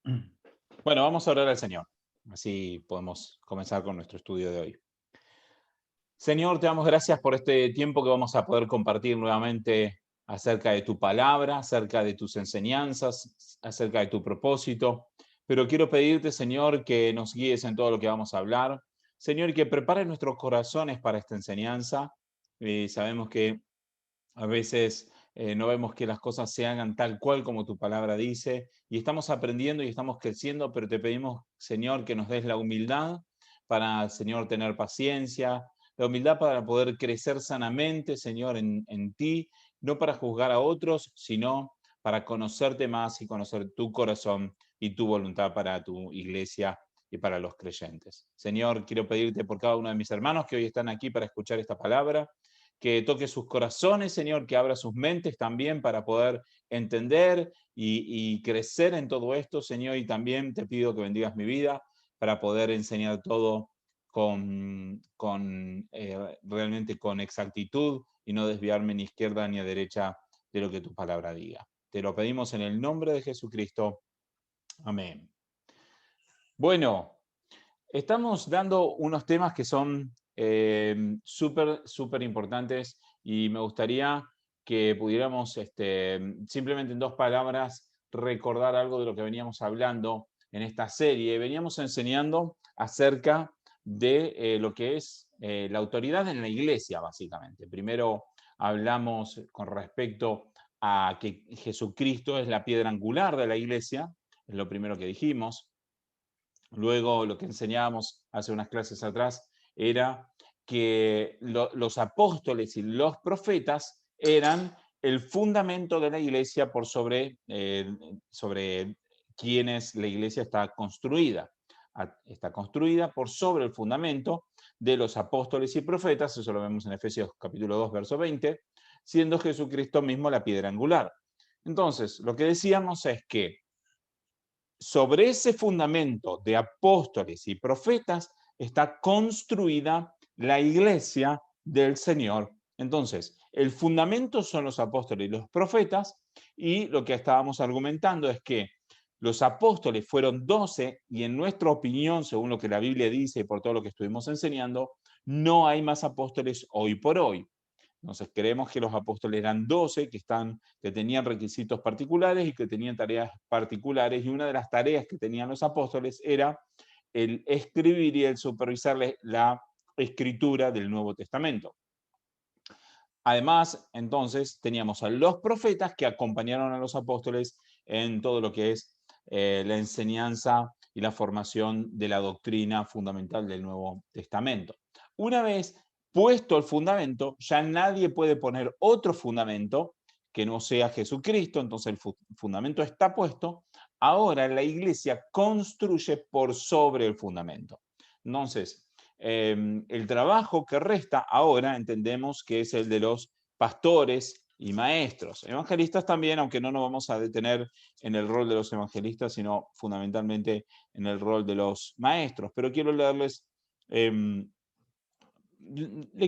Bueno, vamos a orar al Señor. Así podemos comenzar con nuestro estudio de hoy. Señor, te damos gracias por este tiempo que vamos a poder compartir nuevamente acerca de tu palabra, acerca de tus enseñanzas, acerca de tu propósito. Pero quiero pedirte, Señor, que nos guíes en todo lo que vamos a hablar. Señor, y que prepares nuestros corazones para esta enseñanza. Sabemos que a veces no vemos que las cosas se hagan tal cual como tu palabra dice y estamos aprendiendo y estamos creciendo, pero te pedimos, Señor, que nos des la humildad para, Señor, tener paciencia, la humildad para poder crecer sanamente, Señor, en ti, no para juzgar a otros, sino para conocerte más y conocer tu corazón y tu voluntad para tu iglesia y para los creyentes. Señor, quiero pedirte por cada uno de mis hermanos que hoy están aquí para escuchar esta palabra, que toque sus corazones, Señor, que abra sus mentes también para poder entender y crecer en todo esto, Señor, y también te pido que bendigas mi vida para poder enseñar todo realmente con exactitud y no desviarme ni a izquierda ni a derecha de lo que tu palabra diga. Te lo pedimos en el nombre de Jesucristo. Amén. Bueno, estamos dando unos temas que son súper importantes y me gustaría que pudiéramos simplemente en dos palabras recordar algo de lo que veníamos hablando en esta serie. Veníamos enseñando acerca de lo que es la autoridad en la iglesia, básicamente. Primero hablamos con respecto a que Jesucristo es la piedra angular de la iglesia, es lo primero que dijimos. Luego lo que enseñábamos hace unas clases atrás era que los apóstoles y los profetas eran el fundamento de la iglesia por sobre quienes la iglesia está construida. Está construida por sobre el fundamento de los apóstoles y profetas, eso lo vemos en Efesios capítulo 2, verso 20, siendo Jesucristo mismo la piedra angular. Entonces, lo que decíamos es que sobre ese fundamento de apóstoles y profetas está construida la iglesia del Señor. Entonces, el fundamento son los apóstoles y los profetas, y lo que estábamos argumentando es que los apóstoles fueron 12 y en nuestra opinión, según lo que la Biblia dice y por todo lo que estuvimos enseñando, no hay más apóstoles hoy por hoy. Entonces creemos que los apóstoles eran 12 que tenían requisitos particulares y que tenían tareas particulares, y una de las tareas que tenían los apóstoles era el escribir y el supervisar la escritura del Nuevo Testamento. Además, entonces, teníamos a los profetas que acompañaron a los apóstoles en todo lo que es la enseñanza y la formación de la doctrina fundamental del Nuevo Testamento. Una vez puesto el fundamento, ya nadie puede poner otro fundamento que no sea Jesucristo, entonces el fundamento está puesto. Ahora la iglesia construye por sobre el fundamento. Entonces, el trabajo que resta ahora entendemos que es el de los pastores y maestros. Evangelistas también, aunque no nos vamos a detener en el rol de los evangelistas, sino fundamentalmente en el rol de los maestros. Pero quiero leerles, le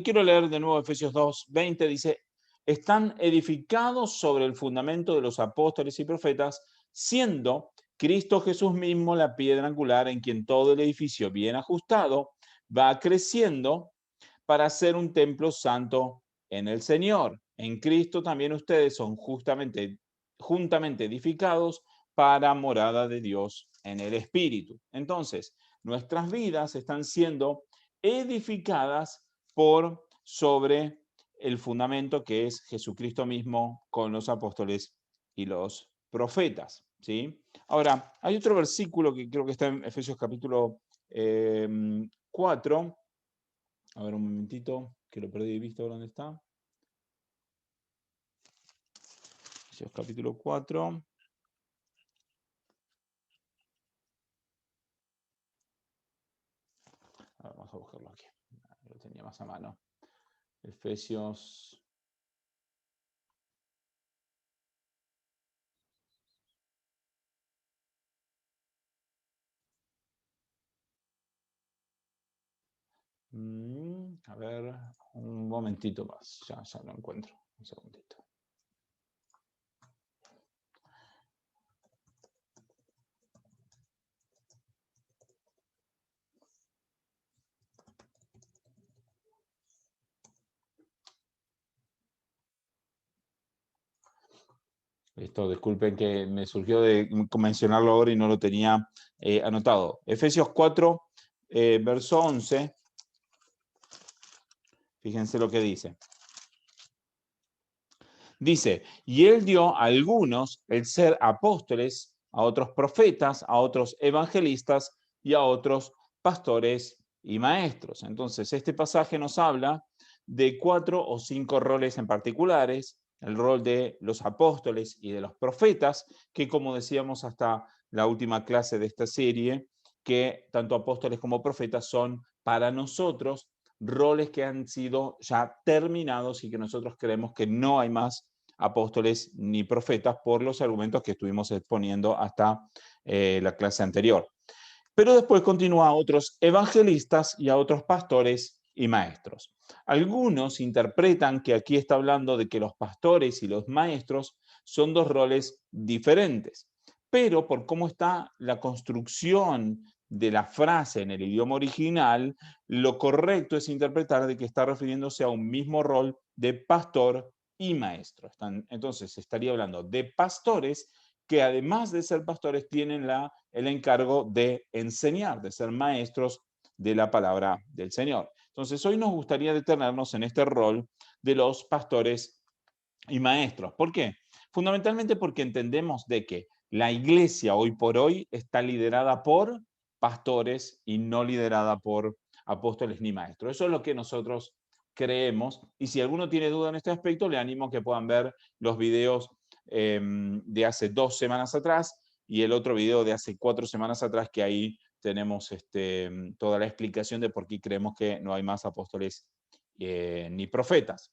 quiero leer de nuevo Efesios 2, 20, dice, están edificados sobre el fundamento de los apóstoles y profetas, siendo Cristo Jesús mismo la piedra angular en quien todo el edificio bien ajustado va creciendo para ser un templo santo en el Señor. En Cristo también ustedes son juntamente edificados para morada de Dios en el Espíritu. Entonces, nuestras vidas están siendo edificadas por sobre el fundamento que es Jesucristo mismo con los apóstoles y los profetas. ¿Sí? Ahora, hay otro versículo que creo que está en Efesios capítulo 4. A ver un momentito, que lo perdí de vista. ¿Dónde está? Efesios capítulo 4. A ver, vamos a buscarlo aquí. Lo tenía más a mano. Efesios. A ver, un momentito más. Ya lo encuentro. Un segundito. Esto, disculpen que me surgió de mencionarlo ahora y no lo tenía anotado. Efesios 4, verso 11. Fíjense lo que dice. Dice, y él dio a algunos el ser apóstoles, a otros profetas, a otros evangelistas y a otros pastores y maestros. Entonces, este pasaje nos habla de 4 o 5 roles en particulares, el rol de los apóstoles y de los profetas, que como decíamos hasta la última clase de esta serie, que tanto apóstoles como profetas son para nosotros roles que han sido ya terminados y que nosotros creemos que no hay más apóstoles ni profetas por los argumentos que estuvimos exponiendo hasta la clase anterior. Pero después continúa a otros evangelistas y a otros pastores y maestros. Algunos interpretan que aquí está hablando de que los pastores y los maestros son dos roles diferentes, pero por cómo está la construcción de la frase en el idioma original, lo correcto es interpretar de que está refiriéndose a un mismo rol de pastor y maestro. Entonces, estaría hablando de pastores que además de ser pastores tienen el encargo de enseñar, de ser maestros de la palabra del Señor. Entonces, hoy nos gustaría detenernos en este rol de los pastores y maestros. ¿Por qué? Fundamentalmente porque entendemos de que la iglesia hoy por hoy está liderada por pastores y no liderada por apóstoles ni maestros. Eso es lo que nosotros creemos, y si alguno tiene duda en este aspecto, le animo a que puedan ver los videos de hace 2 semanas atrás y el otro video de hace 4 semanas atrás, que ahí tenemos toda la explicación de por qué creemos que no hay más apóstoles ni profetas.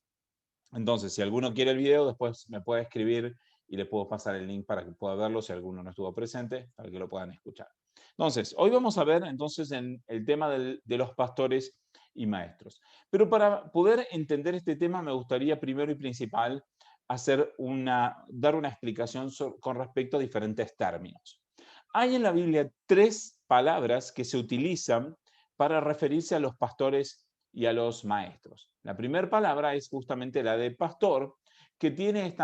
Entonces, si alguno quiere el video, después me puede escribir y le puedo pasar el link para que pueda verlo si alguno no estuvo presente, para que lo puedan escuchar. Entonces, hoy vamos a ver entonces en el tema de los pastores y maestros. Pero para poder entender este tema me gustaría primero y principal dar una explicación con respecto a diferentes términos. Hay en la Biblia 3 palabras que se utilizan para referirse a los pastores y a los maestros. La primera palabra es justamente la de pastor, que tiene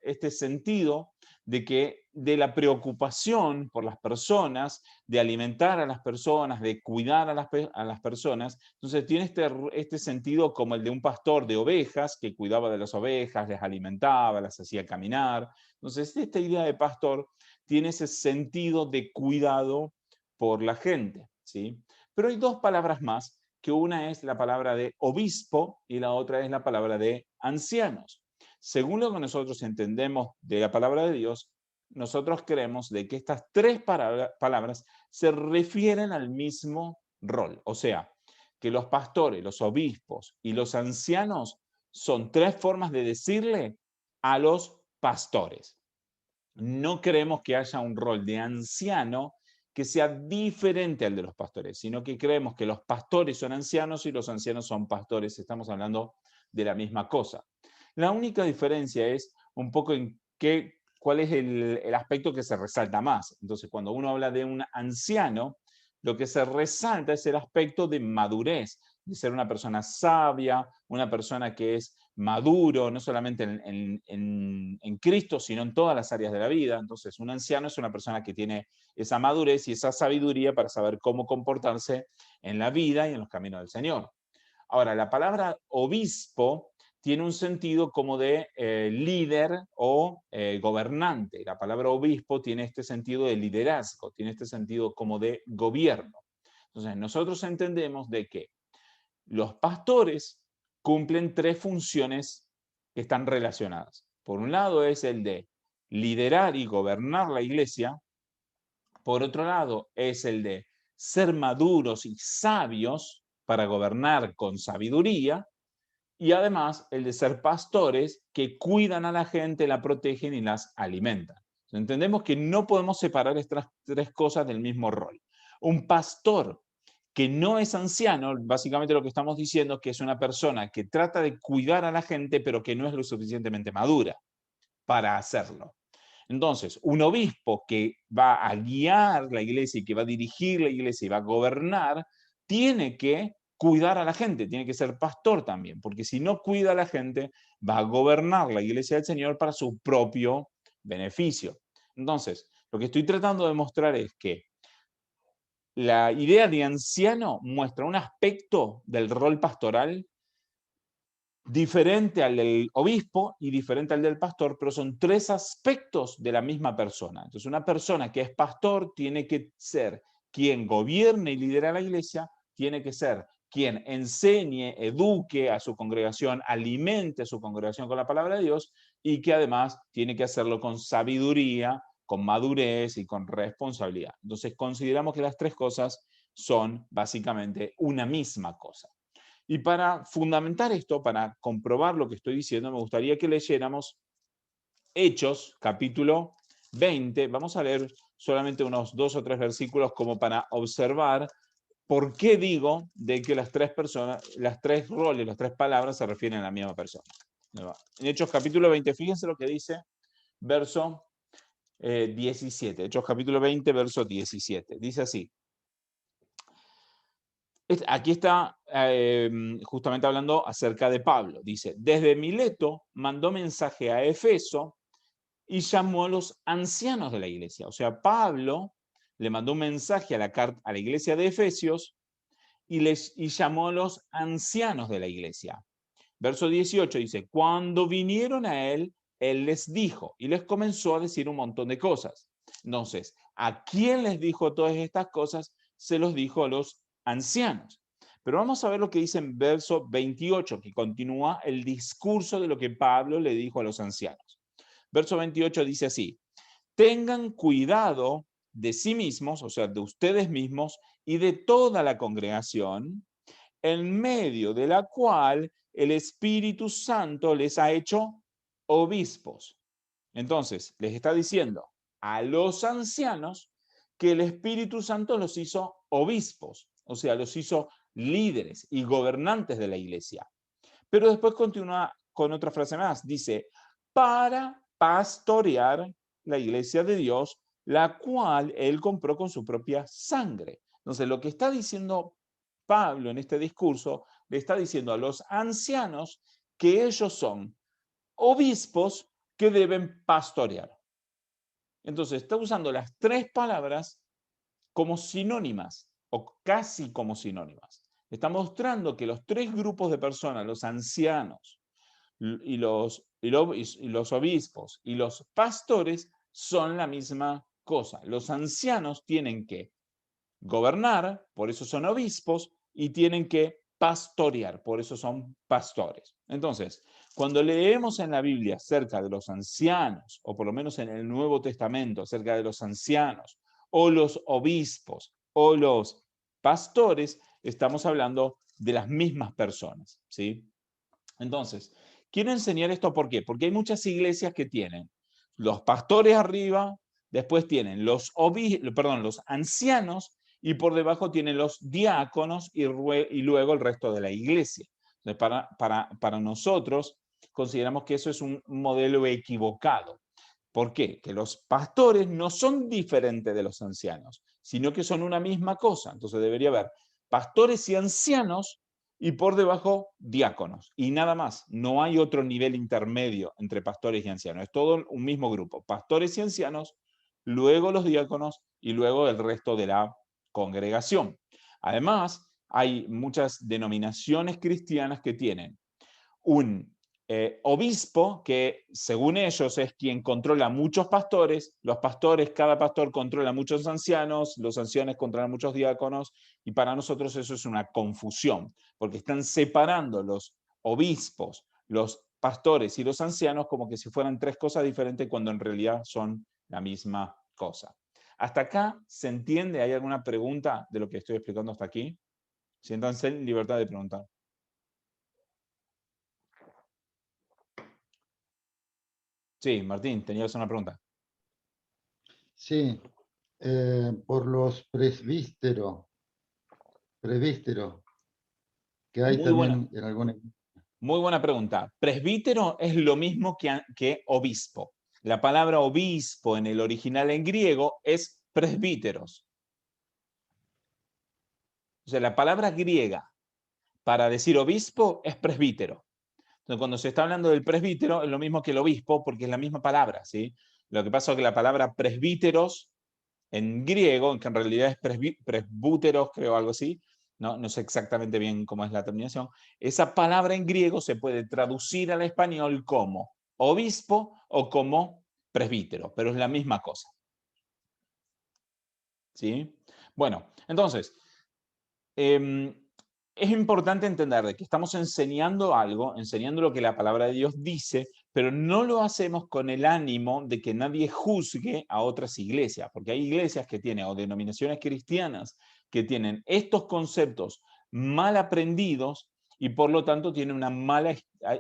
este sentido de la preocupación por las personas, de alimentar a las personas, de cuidar a las personas. Entonces tiene este sentido como el de un pastor de ovejas, que cuidaba de las ovejas, les alimentaba, las hacía caminar. Entonces esta idea de pastor tiene ese sentido de cuidado por la gente, ¿sí? Pero hay 2 palabras más, que una es la palabra de obispo y la otra es la palabra de ancianos. Según lo que nosotros entendemos de la palabra de Dios, nosotros creemos de que estas 3 palabras se refieren al mismo rol. O sea, que los pastores, los obispos y los ancianos son 3 formas de decirle a los pastores. No creemos que haya un rol de anciano que sea diferente al de los pastores, sino que creemos que los pastores son ancianos y los ancianos son pastores. Estamos hablando de la misma cosa. La única diferencia es un poco en cuál es el aspecto que se resalta más. Entonces, cuando uno habla de un anciano, lo que se resalta es el aspecto de madurez, de ser una persona sabia, una persona que es maduro, no solamente en Cristo, sino en todas las áreas de la vida. Entonces, un anciano es una persona que tiene esa madurez y esa sabiduría para saber cómo comportarse en la vida y en los caminos del Señor. Ahora, la palabra obispo tiene un sentido como de líder o gobernante. La palabra obispo tiene este sentido de liderazgo, tiene este sentido como de gobierno. Entonces, nosotros entendemos de que los pastores cumplen 3 funciones que están relacionadas. Por un lado es el de liderar y gobernar la iglesia. Por otro lado es el de ser maduros y sabios para gobernar con sabiduría. Y además el de ser pastores que cuidan a la gente, la protegen y las alimentan. Entendemos que no podemos separar estas 3 cosas del mismo rol. Un pastor que no es anciano, básicamente lo que estamos diciendo es que es una persona que trata de cuidar a la gente, pero que no es lo suficientemente madura para hacerlo. Entonces, un obispo que va a guiar la iglesia y que va a dirigir la iglesia y va a gobernar, tiene que cuidar a la gente, tiene que ser pastor también, porque si no cuida a la gente, va a gobernar la iglesia del Señor para su propio beneficio. Entonces, lo que estoy tratando de mostrar es que la idea de anciano muestra un aspecto del rol pastoral diferente al del obispo y diferente al del pastor, pero son tres aspectos de la misma persona. Entonces, una persona que es pastor tiene que ser quien gobierne y lidera la iglesia, tiene que ser quien enseñe, eduque a su congregación, alimente a su congregación con la palabra de Dios, y que además tiene que hacerlo con sabiduría, con madurez y con responsabilidad. Entonces, consideramos que las tres cosas son básicamente una misma cosa. Y para fundamentar esto, para comprobar lo que estoy diciendo, me gustaría que leyéramos Hechos, capítulo 20. Vamos a leer solamente unos 2 o 3 versículos como para observar por qué digo de que las tres personas, las tres roles, las tres palabras se refieren a la misma persona. En Hechos, capítulo 20, fíjense lo que dice, verso 17. Hechos, capítulo 20, verso 17. Dice así. Aquí está justamente hablando acerca de Pablo. Dice, desde Mileto mandó mensaje a Efeso y llamó a los ancianos de la iglesia. O sea, Pablo le mandó un mensaje a la iglesia de Efesios y llamó a los ancianos de la iglesia. Verso 18 dice, cuando vinieron a él, él les dijo y les comenzó a decir un montón de cosas. Entonces, ¿a quién les dijo todas estas cosas? Se los dijo a los ancianos. Pero vamos a ver lo que dice en verso 28, que continúa el discurso de lo que Pablo le dijo a los ancianos. Verso 28 dice así, tengan cuidado de sí mismos, o sea, de ustedes mismos y de toda la congregación, en medio de la cual el Espíritu Santo les ha hecho obispos. Entonces, les está diciendo a los ancianos que el Espíritu Santo los hizo obispos, o sea, los hizo líderes y gobernantes de la iglesia. Pero después continúa con otra frase más, dice, para pastorear la iglesia de Dios, la cual él compró con su propia sangre. Entonces, lo que está diciendo Pablo en este discurso, le está diciendo a los ancianos que ellos son obispos que deben pastorear. Entonces, está usando las tres palabras como sinónimas o casi como sinónimas. Está mostrando que los tres grupos de personas, los ancianos y los obispos y los pastores, son la misma cosa. Los ancianos tienen que gobernar, por eso son obispos, y tienen que pastorear, por eso son pastores. Entonces, cuando leemos en la Biblia acerca de los ancianos, o por lo menos en el Nuevo Testamento acerca de los ancianos, o los obispos, o los pastores, estamos hablando de las mismas personas, ¿sí? Entonces, quiero enseñar esto, ¿por qué? Porque hay muchas iglesias que tienen los pastores arriba, después tienen los ancianos, y por debajo tienen los diáconos y luego el resto de la iglesia. Entonces, para nosotros consideramos que eso es un modelo equivocado. ¿Por qué? Que los pastores no son diferentes de los ancianos, sino que son una misma cosa. Entonces debería haber pastores y ancianos y por debajo diáconos. Y nada más, no hay otro nivel intermedio entre pastores y ancianos. Es todo un mismo grupo, pastores y ancianos, luego los diáconos y luego el resto de la congregación. Además, hay muchas denominaciones cristianas que tienen un obispo que, según ellos, es quien controla muchos pastores, los pastores, cada pastor controla muchos ancianos, los ancianos controlan muchos diáconos, y para nosotros eso es una confusión, porque están separando los obispos, los pastores y los ancianos como que si fueran tres cosas diferentes cuando en realidad son la misma cosa. ¿Hasta acá se entiende? ¿Hay alguna pregunta de lo que estoy explicando hasta aquí? Siéntanse en libertad de preguntar. Sí, Martín, tenías una pregunta. Sí, por los presbíteros, que hay Muy buena, también en algunas. muy buena pregunta. Presbítero es lo mismo que obispo. La palabra obispo en el original en griego es presbíteros. O sea, la palabra griega para decir obispo es presbítero. Entonces, cuando se está hablando del presbítero, es lo mismo que el obispo, porque es la misma palabra, ¿sí? Lo que pasa es que la palabra presbíteros en griego, que en realidad es presbúteros, creo, algo así, no sé exactamente bien cómo es la terminación, esa palabra en griego se puede traducir al español como obispo o como presbítero, pero es la misma cosa. ¿Sí? Bueno, entonces, es importante entender de que estamos enseñando algo, enseñando lo que la palabra de Dios dice, pero no lo hacemos con el ánimo de que nadie juzgue a otras iglesias, porque hay iglesias que tienen, o denominaciones cristianas, que tienen estos conceptos mal aprendidos y por lo tanto tienen una mala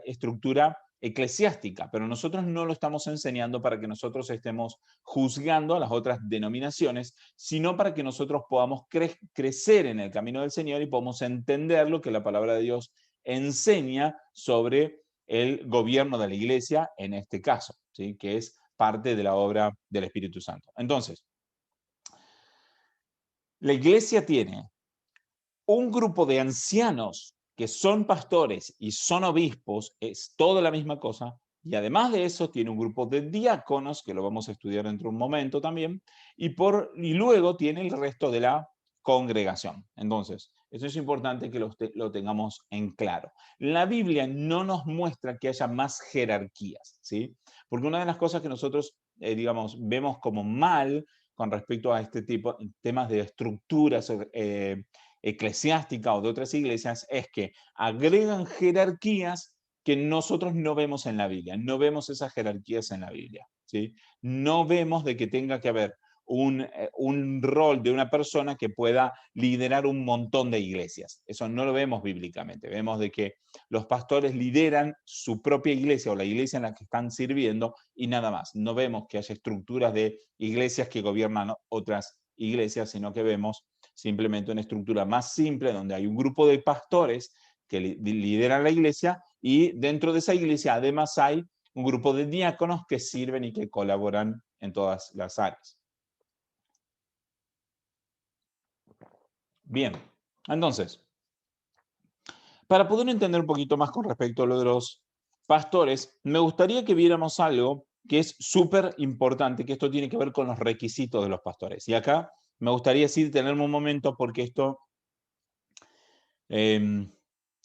estructura eclesiástica, pero nosotros no lo estamos enseñando para que nosotros estemos juzgando a las otras denominaciones, sino para que nosotros podamos crecer en el camino del Señor y podamos entender lo que la palabra de Dios enseña sobre el gobierno de la iglesia en este caso, ¿sí? Que es parte de la obra del Espíritu Santo. Entonces, la iglesia tiene un grupo de ancianos que son pastores y son obispos, es toda la misma cosa, y además de eso tiene un grupo de diáconos, que lo vamos a estudiar dentro de un momento también, y luego tiene el resto de la congregación. Entonces, eso es importante que lo tengamos en claro. La Biblia no nos muestra que haya más jerarquías, ¿sí? Porque una de las cosas que nosotros, digamos, vemos como mal con respecto a este tipo de temas de estructuras eclesiástica o de otras iglesias es que agregan jerarquías que nosotros no vemos en la Biblia, no vemos esas jerarquías en la Biblia, ¿sí? No vemos de que tenga que haber un rol de una persona que pueda liderar un montón de iglesias. Eso no lo vemos bíblicamente. Vemos de que los pastores lideran su propia iglesia o la iglesia en la que están sirviendo y nada más. No vemos que haya estructuras de iglesias que gobiernan otras iglesias, sino que vemos simplemente una estructura más simple donde hay un grupo de pastores que lideran la iglesia y dentro de esa iglesia además hay un grupo de diáconos que sirven y que colaboran en todas las áreas. Bien, entonces, para poder entender un poquito más con respecto a lo de los pastores, me gustaría que viéramos algo que es súper importante, que esto tiene que ver con los requisitos de los pastores. Y acá me gustaría sí tenerme un momento porque esto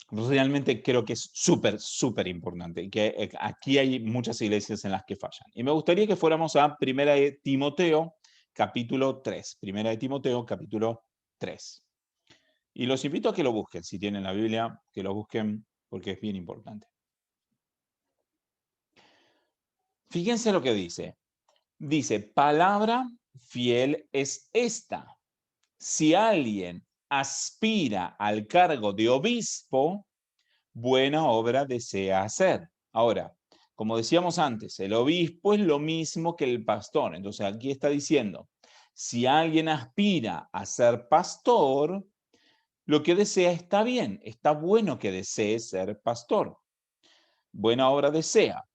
realmente creo que es súper importante, que aquí hay muchas iglesias en las que fallan. Y me gustaría que fuéramos a 1 de Timoteo, capítulo 3. 1 de Timoteo, capítulo 3. Y los invito a que lo busquen, si tienen la Biblia, que lo busquen porque es bien importante. Fíjense lo que dice. Dice, palabra fiel es esta. Si alguien aspira al cargo de obispo, buena obra desea hacer. Ahora, como decíamos antes, el obispo es lo mismo que el pastor. Entonces aquí está diciendo, si alguien aspira a ser pastor, lo que desea está bien, está bueno que desee ser pastor. Buena obra desea.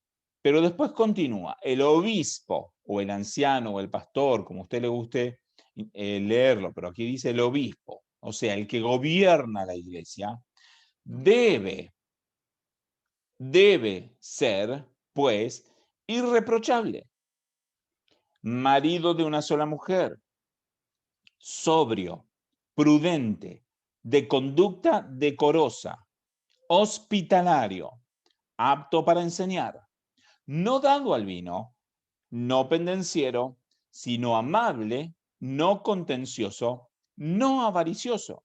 Pero después continúa, el obispo o el anciano o el pastor, como a usted le guste leerlo, pero aquí dice el obispo, o sea, el que gobierna la iglesia, debe ser, pues, irreprochable, marido de una sola mujer, sobrio, prudente, de conducta decorosa, hospitalario, apto para enseñar, no dado al vino, no pendenciero, sino amable, no contencioso, no avaricioso,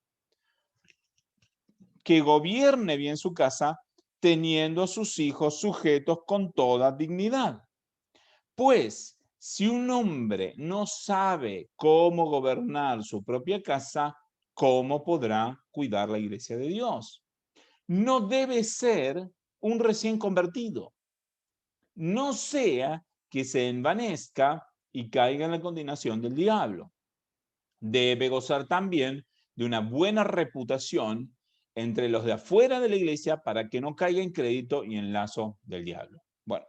que gobierne bien su casa, teniendo a sus hijos sujetos con toda dignidad. Pues, si un hombre no sabe cómo gobernar su propia casa, ¿cómo podrá cuidar la iglesia de Dios? No debe ser un recién convertido. No sea que se envanezca y caiga en la condenación del diablo. Debe gozar también de una buena reputación entre los de afuera de la iglesia para que no caiga en crédito y en lazo del diablo. Bueno,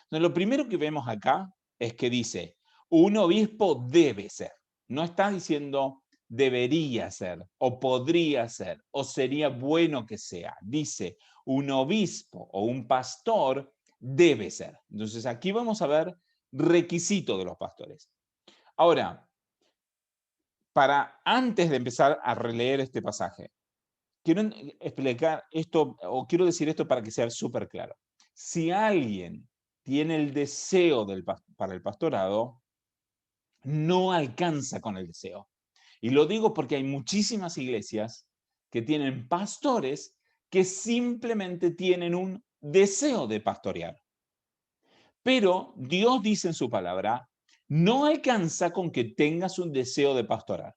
entonces lo primero que vemos acá es que dice, un obispo debe ser. No está diciendo debería ser, o podría ser, o sería bueno que sea. Dice, un obispo o un pastor debe ser. Entonces aquí vamos a ver requisito de los pastores. Ahora, antes de empezar a releer este pasaje, quiero explicar esto, o quiero decir esto para que sea súper claro. Si alguien tiene el deseo para el pastorado, no alcanza con el deseo. Y lo digo porque hay muchísimas iglesias que tienen pastores que simplemente tienen un deseo de pastorear. Pero Dios dice en su palabra, no alcanza con que tengas un deseo de pastorar.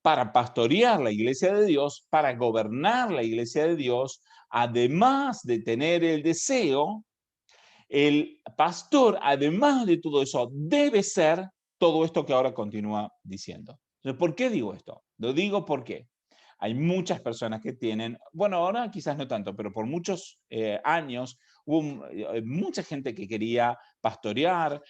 Para pastorear la iglesia de Dios, para gobernar la iglesia de Dios, además de tener el deseo, el pastor, además de todo eso, debe ser todo esto que ahora continúa diciendo. Entonces, ¿por qué digo esto? Lo digo porque hay muchas personas que tienen, bueno, ahora quizás no tanto, pero por muchos años hubo mucha gente que quería pastorear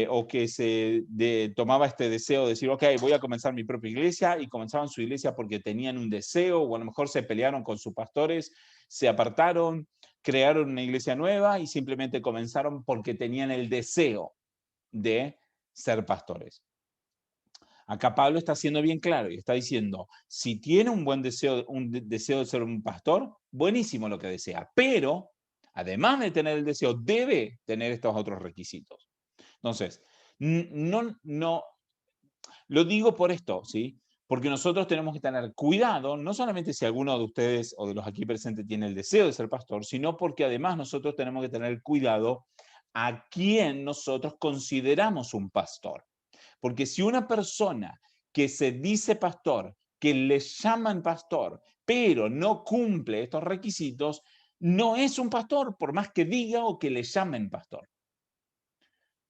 o que tomaba este deseo de decir, ok, voy a comenzar mi propia iglesia, y comenzaban su iglesia porque tenían un deseo, o a lo mejor se pelearon con sus pastores, se apartaron, crearon una iglesia nueva y simplemente comenzaron porque tenían el deseo de ser pastores. Acá Pablo está siendo bien claro y está diciendo, si tiene un buen deseo, de ser un pastor, buenísimo lo que desea, pero además de tener el deseo, debe tener estos otros requisitos. Entonces, no, lo digo por esto, ¿sí? Porque nosotros tenemos que tener cuidado, no solamente si alguno de ustedes o de los aquí presentes tiene el deseo de ser pastor, sino porque además nosotros tenemos que tener cuidado a quién nosotros consideramos un pastor. Porque si una persona que se dice pastor, que le llaman pastor, pero no cumple estos requisitos, no es un pastor, por más que diga o que le llamen pastor.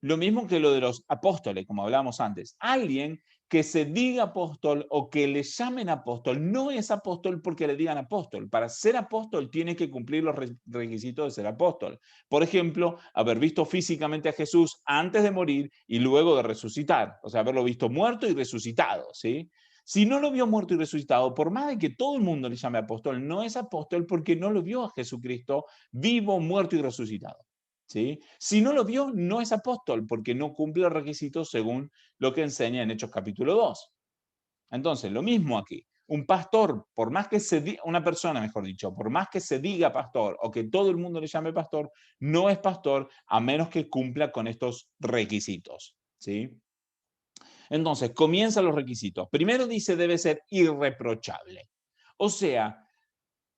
Lo mismo que lo de los apóstoles, como hablábamos antes. Alguien que se diga apóstol o que le llamen apóstol no es apóstol porque le digan apóstol. Para ser apóstol tiene que cumplir los requisitos de ser apóstol. Por ejemplo, haber visto físicamente a Jesús antes de morir y luego de resucitar. O sea, haberlo visto muerto y resucitado, ¿sí? Si no lo vio muerto y resucitado, por más de que todo el mundo le llame apóstol, no es apóstol porque no lo vio a Jesucristo vivo, muerto y resucitado. ¿Sí? Si no lo vio, no es apóstol, porque no cumple los requisitos según lo que enseña en Hechos capítulo 2. Entonces, lo mismo aquí. Un pastor, por más que una persona, mejor dicho, por más que se diga pastor o que todo el mundo le llame pastor, no es pastor a menos que cumpla con estos requisitos. ¿Sí? Entonces, comienzan los requisitos. Primero dice, debe ser irreprochable. O sea,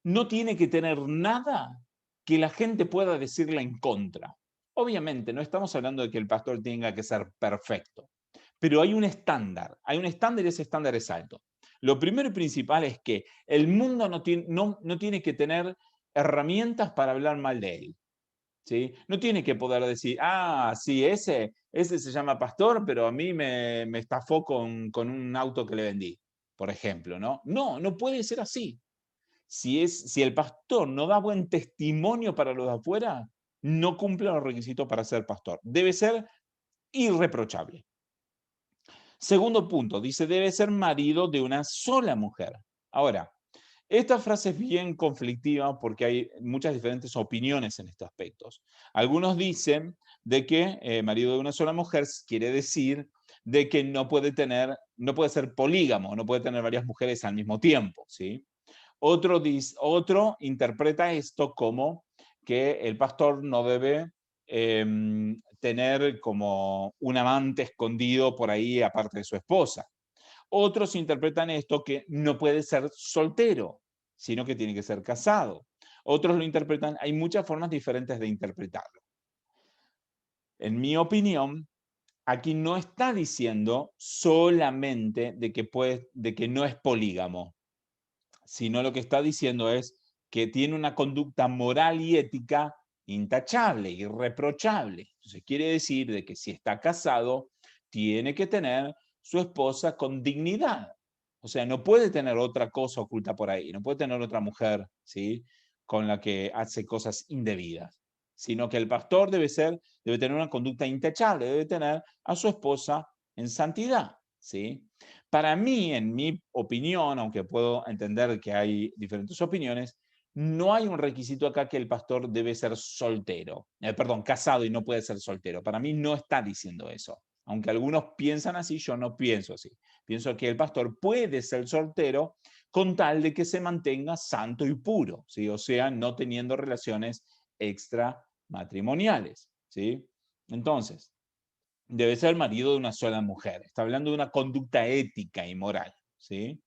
no tiene que tener nada que la gente pueda decirle en contra. Obviamente, no estamos hablando de que el pastor tenga que ser perfecto, pero hay un estándar y ese estándar es alto. Lo primero y principal es que el mundo no tiene que tener herramientas para hablar mal de él. ¿Sí? No tiene que poder decir, sí, ese se llama pastor, pero a mí me estafó con un auto que le vendí, por ejemplo, ¿no? No puede ser así. Si el pastor no da buen testimonio para los de afuera, no cumple los requisitos para ser pastor. Debe ser irreprochable. Segundo punto, dice, debe ser marido de una sola mujer. Ahora, esta frase es bien conflictiva porque hay muchas diferentes opiniones en estos aspectos. Algunos dicen de que marido de una sola mujer quiere decir de que no puede ser polígamo, no puede tener varias mujeres al mismo tiempo, ¿sí? Otro interpreta esto como que el pastor no debe tener como un amante escondido por ahí aparte de su esposa. Otros interpretan esto que no puede ser soltero, sino que tiene que ser casado. Otros lo interpretan, hay muchas formas diferentes de interpretarlo. En mi opinión, aquí no está diciendo solamente de que no es polígamo, sino lo que está diciendo es que tiene una conducta moral y ética intachable, irreprochable. Entonces quiere decir de que si está casado, tiene que tener su esposa con dignidad. O sea, no puede tener otra cosa oculta por ahí, no puede tener otra mujer, ¿sí? Con la que hace cosas indebidas, sino que el pastor debe tener una conducta intachable, debe tener a su esposa en santidad, ¿sí? Para mí, en mi opinión, aunque puedo entender que hay diferentes opiniones, no hay un requisito acá que el pastor debe ser soltero, perdón, casado y no puede ser soltero. Para mí no está diciendo eso. Aunque algunos piensan así, yo no pienso así. Pienso que el pastor puede ser soltero con tal de que se mantenga santo y puro, ¿sí? O sea, no teniendo relaciones extramatrimoniales, ¿sí? Entonces, debe ser marido de una sola mujer. Está hablando de una conducta ética y moral, ¿sí?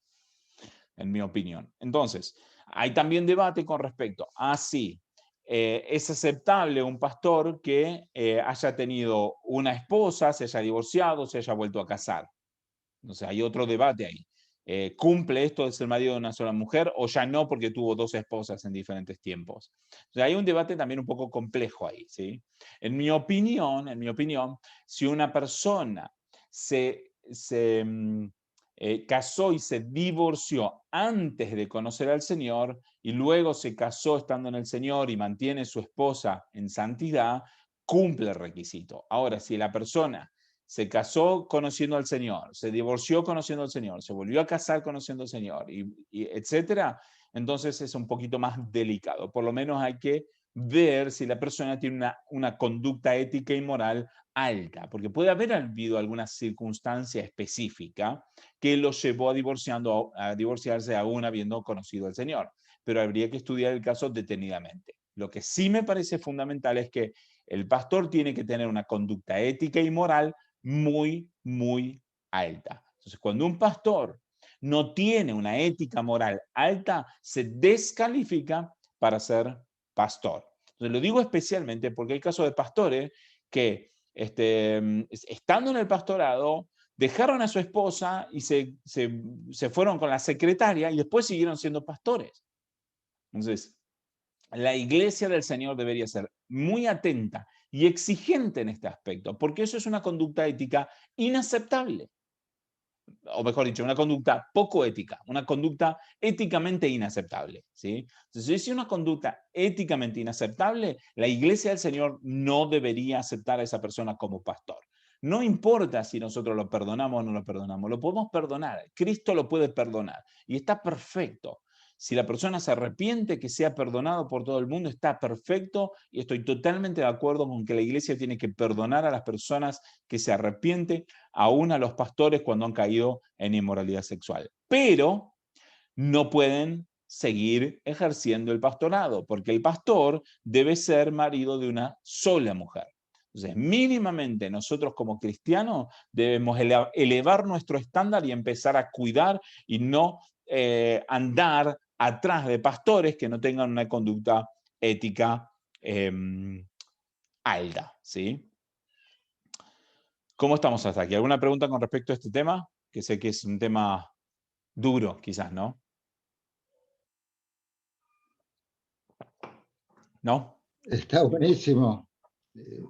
En mi opinión. Entonces, hay también debate con respecto a si es aceptable un pastor que haya tenido una esposa, se haya divorciado, se haya vuelto a casar. Entonces, hay otro debate ahí. ¿Cumple esto de ser marido de una sola mujer o ya no porque tuvo dos esposas en diferentes tiempos? O sea, hay un debate también un poco complejo ahí, ¿sí? En mi opinión, si una persona se casó y se divorció antes de conocer al Señor y luego se casó estando en el Señor y mantiene su esposa en santidad, cumple el requisito. Ahora, si la persona se casó conociendo al Señor, se divorció conociendo al Señor, se volvió a casar conociendo al Señor, y etcétera, entonces es un poquito más delicado. Por lo menos hay que ver si la persona tiene una conducta ética y moral alta, porque puede haber habido alguna circunstancia específica que lo llevó a divorciarse aún habiendo conocido al Señor, pero habría que estudiar el caso detenidamente. Lo que sí me parece fundamental es que el pastor tiene que tener una conducta ética y moral muy, muy alta. Entonces, cuando un pastor no tiene una ética moral alta, se descalifica para ser pastor. Entonces, lo digo especialmente porque hay casos de pastores que, estando en el pastorado, dejaron a su esposa y se fueron con la secretaria y después siguieron siendo pastores. Entonces, la iglesia del Señor debería ser muy atenta y exigente en este aspecto, porque eso es una conducta ética inaceptable, o mejor dicho, una conducta poco ética, una conducta éticamente inaceptable, ¿sí? Entonces, si es una conducta éticamente inaceptable, la iglesia del Señor no debería aceptar a esa persona como pastor. No importa si nosotros lo perdonamos o no lo perdonamos, lo podemos perdonar. Cristo lo puede perdonar y está perfecto. Si la persona se arrepiente, que sea perdonado por todo el mundo, está perfecto y estoy totalmente de acuerdo con que la iglesia tiene que perdonar a las personas que se arrepienten, aún a los pastores cuando han caído en inmoralidad sexual. Pero no pueden seguir ejerciendo el pastorado, porque el pastor debe ser marido de una sola mujer. Entonces, mínimamente nosotros como cristianos debemos elevar nuestro estándar y empezar a cuidar y no andar atrás de pastores que no tengan una conducta ética alta, ¿sí? ¿Cómo estamos hasta aquí? ¿Alguna pregunta con respecto a este tema? Que sé que es un tema duro, quizás, ¿no? ¿No? Está buenísimo.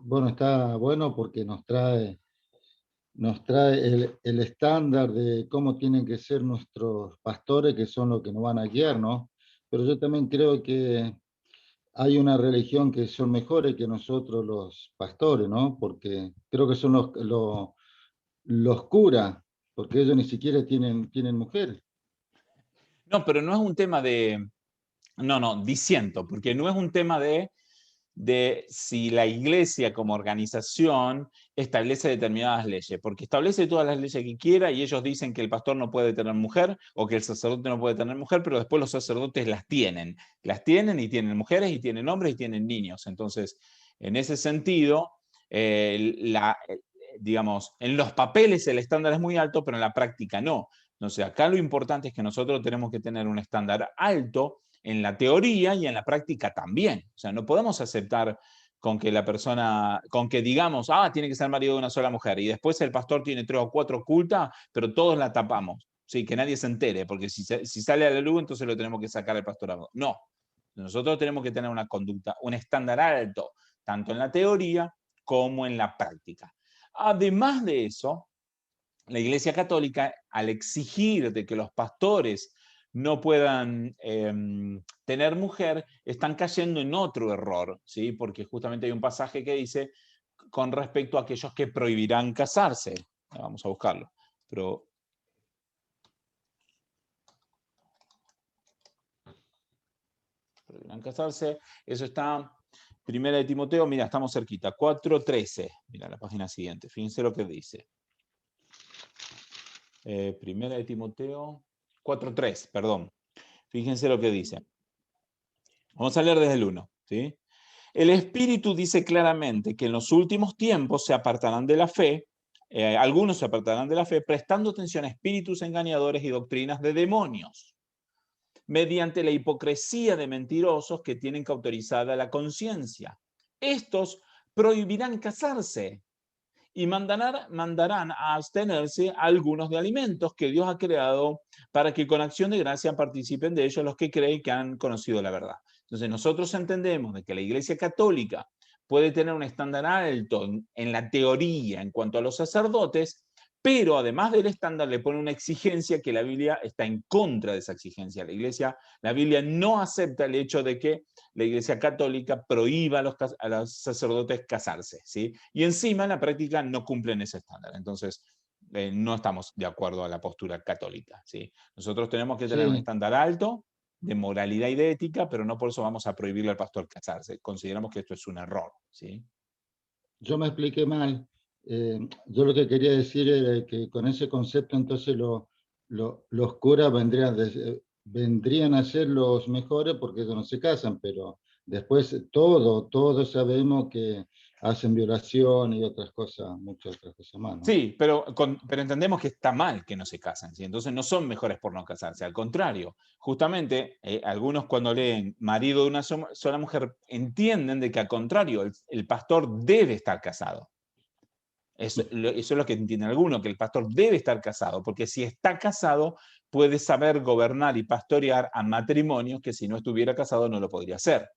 Bueno, está bueno porque nos trae el estándar de cómo tienen que ser nuestros pastores, que son los que nos van a guiar, ¿no? Pero yo también creo que hay una religión que son mejores que nosotros los pastores, ¿no? Porque creo que son los curas, porque ellos ni siquiera tienen mujer. No, pero no es un tema de... No, disiento, porque no es un tema de si la iglesia como organización establece determinadas leyes, porque establece todas las leyes que quiera y ellos dicen que el pastor no puede tener mujer o que el sacerdote no puede tener mujer, pero después los sacerdotes las tienen y tienen mujeres y tienen hombres y tienen niños. Entonces, en ese sentido, digamos, en los papeles el estándar es muy alto, pero en la práctica no. Entonces, acá lo importante es que nosotros tenemos que tener un estándar alto en la teoría y en la práctica también. O sea, no podemos aceptar con que la persona, con que digamos, tiene que ser marido de una sola mujer y después el pastor tiene 3 o 4 ocultas, pero todos la tapamos. Sí, que nadie se entere, porque si sale a la luz, entonces lo tenemos que sacar al pastorado. No, nosotros tenemos que tener una conducta, un estándar alto, tanto en la teoría como en la práctica. Además de eso, la Iglesia Católica, al exigir de que los pastores no puedan tener mujer, están cayendo en otro error, ¿sí? Porque justamente hay un pasaje que dice con respecto a aquellos que prohibirán casarse. Vamos a buscarlo. Pero prohibirán casarse. Eso está, Primera de Timoteo, mira, estamos cerquita, 4:13. Mira la página siguiente, fíjense lo que dice. Primera de Timoteo, 4:3, perdón. Fíjense lo que dice. Vamos a leer desde el 1, ¿sí? El Espíritu dice claramente que en los últimos tiempos se apartarán de la fe, algunos se apartarán de la fe, prestando atención a espíritus engañadores y doctrinas de demonios, mediante la hipocresía de mentirosos que tienen cauterizada la conciencia. Estos prohibirán casarse y mandarán a abstenerse algunos de alimentos que Dios ha creado para que con acción de gracia participen de ellos los que creen que han conocido la verdad. Entonces nosotros entendemos de que la Iglesia Católica puede tener un estándar alto en la teoría en cuanto a los sacerdotes, pero además del estándar le pone una exigencia que la Biblia está en contra de esa exigencia. La Biblia no acepta el hecho de que la Iglesia Católica prohíba a los sacerdotes casarse, ¿sí? Y encima en la práctica no cumplen ese estándar. Entonces, no estamos de acuerdo a la postura católica, ¿sí? Nosotros tenemos que tener un Sí, estándar alto de moralidad y de ética, pero no por eso vamos a prohibirle al pastor casarse. Consideramos que esto es un error, ¿sí? yo me expliqué mal. Yo lo que quería decir era que con ese concepto entonces los curas vendrían a ser los mejores porque ellos no se casan, pero después todos sabemos que hacen violación y otras cosas, muchas otras cosas más, ¿no? Sí, pero entendemos que está mal que no se casen, ¿sí? Entonces no son mejores por no casarse, al contrario. Justamente, algunos cuando leen marido de una sola mujer entienden de que al contrario, el pastor debe estar casado. Eso es lo que entienden algunos, que el pastor debe estar casado, porque si está casado puede saber gobernar y pastorear a matrimonios que si no estuviera casado no lo podría hacer.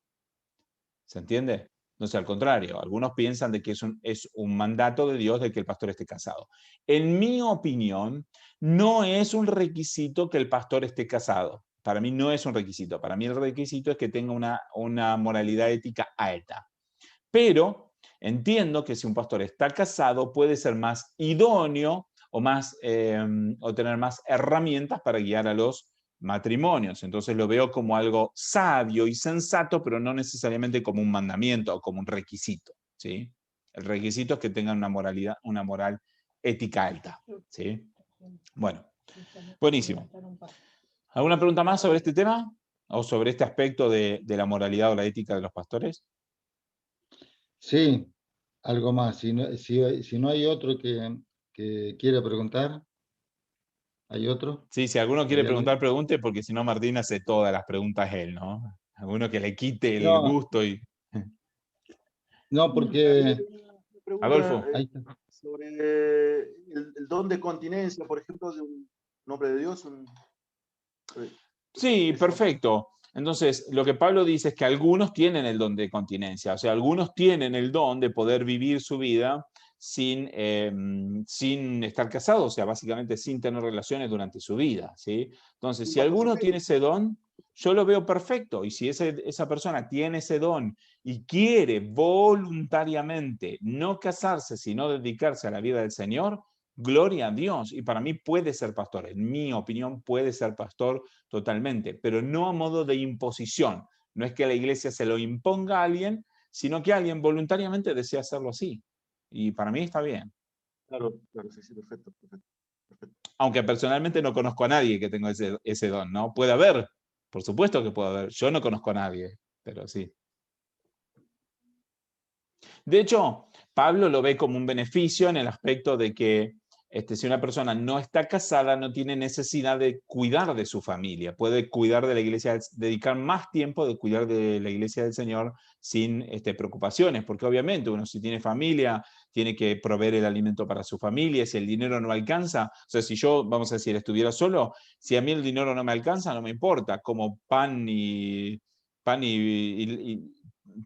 ¿Se entiende? No sé, al contrario, algunos piensan de que es un mandato de Dios de que el pastor esté casado. En mi opinión, no es un requisito que el pastor esté casado. Para mí no es un requisito. Para mí el requisito es que tenga una moralidad ética alta. Pero entiendo que si un pastor está casado puede ser más idóneo o tener más herramientas para guiar a los matrimonios. Entonces lo veo como algo sabio y sensato, pero no necesariamente como un mandamiento o como un requisito, ¿sí? El requisito es que tengan una moral ética alta, ¿sí? Bueno, buenísimo. ¿Alguna pregunta más sobre este tema? ¿O sobre este aspecto de la moralidad o la ética de los pastores? Sí, algo más. Si no hay otro que quiera preguntar, ¿hay otro? Sí, si alguno quiere ¿Hay preguntar, alguien? pregunte, porque si no Martín hace todas las preguntas él, ¿no? Alguno que le quite el No, gusto y... no, Yo porque tenía una pregunta Adolfo. ahí está. sobre el don de continencia, por ejemplo, de un hombre de Dios. Sí, Eso. perfecto. Entonces, lo que Pablo dice es que algunos tienen el don de continencia, o sea, algunos tienen el don de poder vivir su vida sin estar casados, o sea, básicamente sin tener relaciones durante su vida, ¿sí? Entonces, Un si pastor alguno soltero. tiene ese don, yo lo veo perfecto, y si esa persona tiene ese don y quiere voluntariamente no casarse, sino dedicarse a la vida del Señor, gloria a Dios, y para mí puede ser pastor, en mi opinión puede ser pastor totalmente, pero no a modo de imposición. No es que la iglesia se lo imponga a alguien, sino que alguien voluntariamente desea hacerlo así. Y para mí está bien. Claro, claro, sí, sí, perfecto, perfecto, perfecto. Aunque personalmente no conozco a nadie que tenga ese don, ¿no? Puede haber, por supuesto que puede haber. Yo no conozco a nadie, pero sí. De hecho, Pablo lo ve como un beneficio en el aspecto de que si una persona no está casada, no tiene necesidad de cuidar de su familia, puede cuidar de la iglesia, dedicar más tiempo de cuidar de la iglesia del Señor sin preocupaciones, porque obviamente uno si tiene familia, tiene que proveer el alimento para su familia, si el dinero no alcanza, o sea, si yo, vamos a decir, estuviera solo, si a mí el dinero no me alcanza, no me importa, como pan y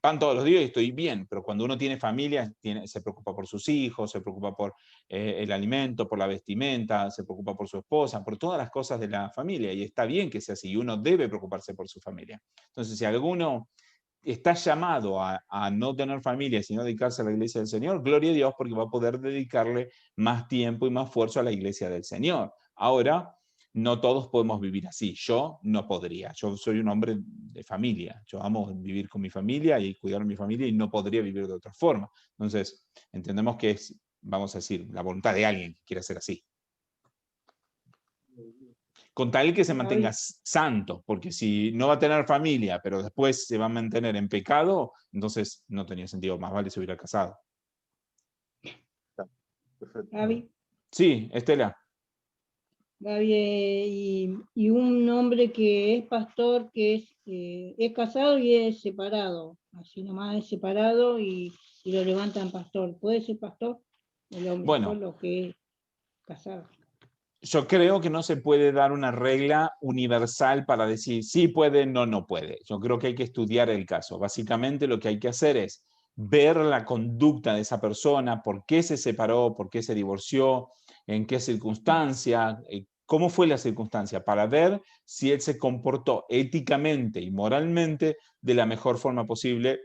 pan todos los días y estoy bien, pero cuando uno tiene familia, se preocupa por sus hijos, se preocupa por el alimento, por la vestimenta, se preocupa por su esposa, por todas las cosas de la familia, y está bien que sea así, y uno debe preocuparse por su familia. Entonces, si alguno está llamado a no tener familia, sino dedicarse a la iglesia del Señor, gloria a Dios, porque va a poder dedicarle más tiempo y más esfuerzo a la iglesia del Señor. Ahora, no todos podemos vivir así. Yo no podría. Yo soy un hombre de familia. Yo amo vivir con mi familia y cuidar a mi familia y no podría vivir de otra forma. Entonces, entendemos que es, vamos a decir, la voluntad de alguien que quiera ser así. Con tal que se mantenga santo, porque si no va a tener familia, pero después se va a mantener en pecado, entonces no tenía sentido, más vale se hubiera casado. Perfecto. Gaby, Sí, Estela. Gaby, y un hombre que es pastor, que es casado y es separado, así nomás es separado y lo levantan pastor. ¿Puede ser pastor? El hombre Bueno, solo que es casado. yo creo que no se puede dar una regla universal para decir sí puede, no puede. Yo creo que hay que estudiar el caso. Básicamente lo que hay que hacer es ver la conducta de esa persona, por qué se separó, por qué se divorció, en qué circunstancia, cómo fue la circunstancia, para ver si él se comportó éticamente y moralmente de la mejor forma posible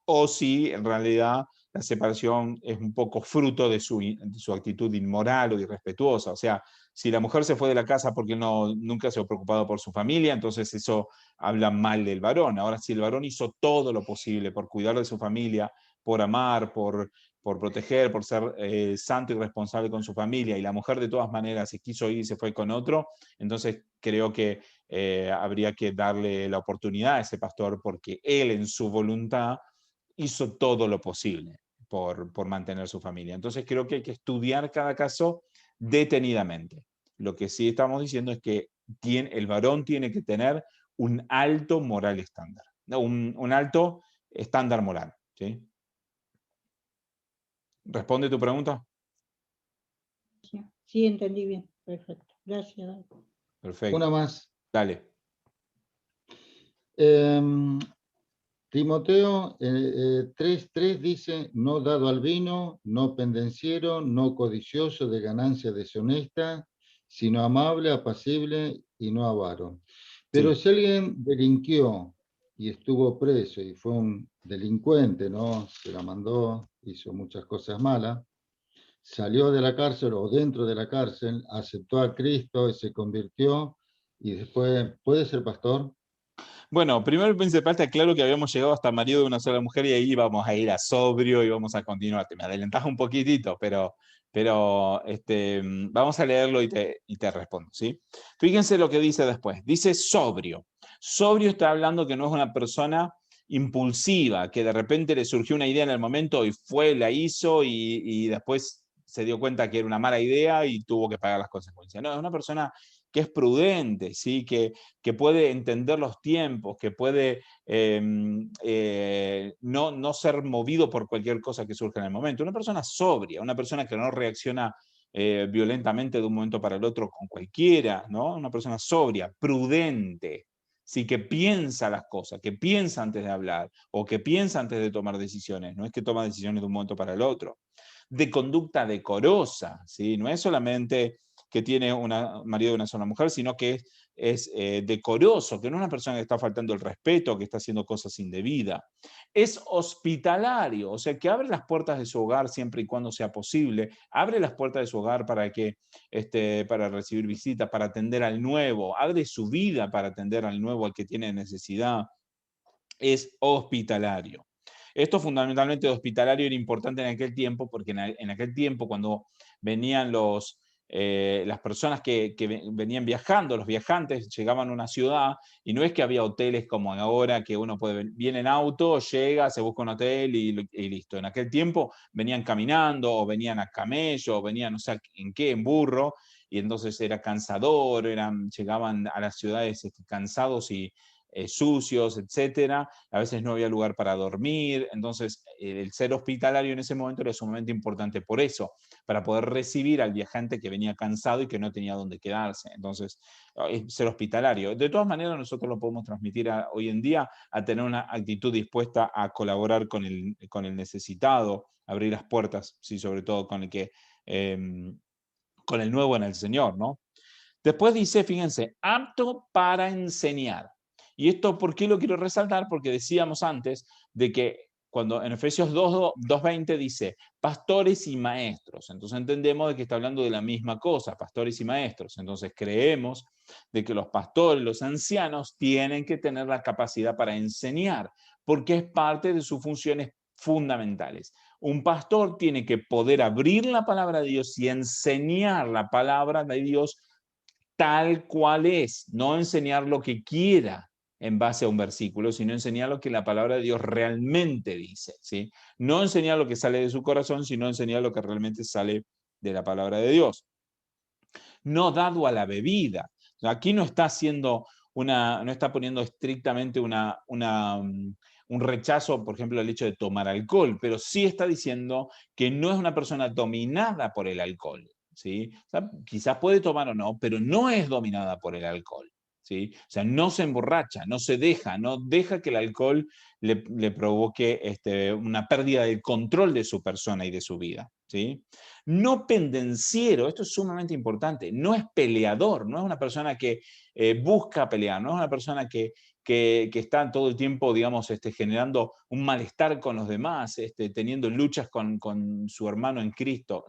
o si en realidad la separación es un poco fruto de su actitud inmoral o irrespetuosa. O sea, si la mujer se fue de la casa porque nunca se ha preocupado por su familia, entonces eso habla mal del varón. Ahora, si el varón hizo todo lo posible por cuidar de su familia, por amar, por proteger, por ser santo y responsable con su familia, y la mujer de todas maneras se quiso ir y se fue con otro, entonces creo que habría que darle la oportunidad a ese pastor porque él en su voluntad hizo todo lo posible por mantener su familia. Entonces creo que hay que estudiar cada caso detenidamente. Lo que sí estamos diciendo es que el varón tiene que tener un alto moral estándar, un alto estándar moral. ¿Sí? ¿Responde tu pregunta? Sí, entendí bien. Perfecto. Gracias. Perfecto. Una más. Dale. Timoteo 3:3 dice, no dado al vino, no pendenciero, no codicioso de ganancia deshonesta, sino amable, apacible y no avaro. Pero Sí. si alguien delinquió y estuvo preso y fue un delincuente, ¿no? Se la mandó, hizo muchas cosas malas, salió de la cárcel o dentro de la cárcel, aceptó a Cristo y se convirtió y después, ¿puede ser pastor? Bueno, primero y principal está claro que habíamos llegado hasta marido de una sola mujer y ahí vamos a ir a sobrio y vamos a continuar. Te me adelantás un poquitito, pero vamos a leerlo y te respondo, ¿sí? Fíjense lo que dice después. Dice sobrio. Sobrio está hablando que no es una persona impulsiva, que de repente le surgió una idea en el momento y fue, la hizo y después se dio cuenta que era una mala idea y tuvo que pagar las consecuencias. No, es una persona que es prudente, ¿sí? que puede entender los tiempos, que puede no ser movido por cualquier cosa que surja en el momento. Una persona sobria, una persona que no reacciona violentamente de un momento para el otro con cualquiera, ¿no? Una persona sobria, prudente, sí, que piensa las cosas, que piensa antes de hablar o que piensa antes de tomar decisiones, no es que toma decisiones de un momento para el otro. De conducta decorosa, ¿sí? No es solamente que tiene marido de una sola mujer, sino que es decoroso, que no es una persona que está faltando el respeto, que está haciendo cosas indebidas. Es hospitalario, o sea, que abre las puertas de su hogar siempre y cuando sea posible, abre las puertas de su hogar para recibir visitas, para atender al nuevo, abre su vida para atender al nuevo, al que tiene necesidad. Es hospitalario. Esto fundamentalmente de hospitalario era importante en aquel tiempo, porque en aquel tiempo cuando venían las personas que venían viajando, los viajantes llegaban a una ciudad y no es que había hoteles como ahora que uno viene en auto, llega, se busca un hotel y listo. En aquel tiempo venían caminando o venían a camello o venían, no sé en qué, en burro, y entonces era cansador, llegaban a las ciudades cansados y sucios, etcétera. A veces no había lugar para dormir. Entonces, el ser hospitalario en ese momento era sumamente importante por eso, para poder recibir al viajante que venía cansado y que no tenía dónde quedarse. Entonces, ser hospitalario. De todas maneras, nosotros lo podemos transmitir hoy en día a tener una actitud dispuesta a colaborar con el necesitado, abrir las puertas, sí, sobre todo con el nuevo en el Señor, ¿no? Después dice, fíjense, apto para enseñar. Y esto, ¿por qué lo quiero resaltar? Porque decíamos antes de que cuando en Efesios 2:20 dice pastores y maestros. Entonces entendemos de que está hablando de la misma cosa, pastores y maestros. Entonces creemos de que los pastores, los ancianos, tienen que tener la capacidad para enseñar, porque es parte de sus funciones fundamentales. Un pastor tiene que poder abrir la palabra de Dios y enseñar la palabra de Dios tal cual es, no enseñar lo que quiera en base a un versículo, sino enseñar lo que la palabra de Dios realmente dice, ¿sí? No enseñar lo que sale de su corazón, sino enseñar lo que realmente sale de la palabra de Dios. No dado a la bebida. Aquí no está haciendo no está poniendo estrictamente un rechazo, por ejemplo, al hecho de tomar alcohol, pero sí está diciendo que no es una persona dominada por el alcohol, ¿sí? O sea, quizás puede tomar o no, pero no es dominada por el alcohol, ¿sí? O sea, no se emborracha, no deja que el alcohol le provoque una pérdida del control de su persona y de su vida, ¿sí? No pendenciero, esto es sumamente importante, no es peleador, no es una persona que busca pelear, no es una persona que está todo el tiempo, digamos, generando un malestar con los demás, teniendo luchas con su hermano en Cristo.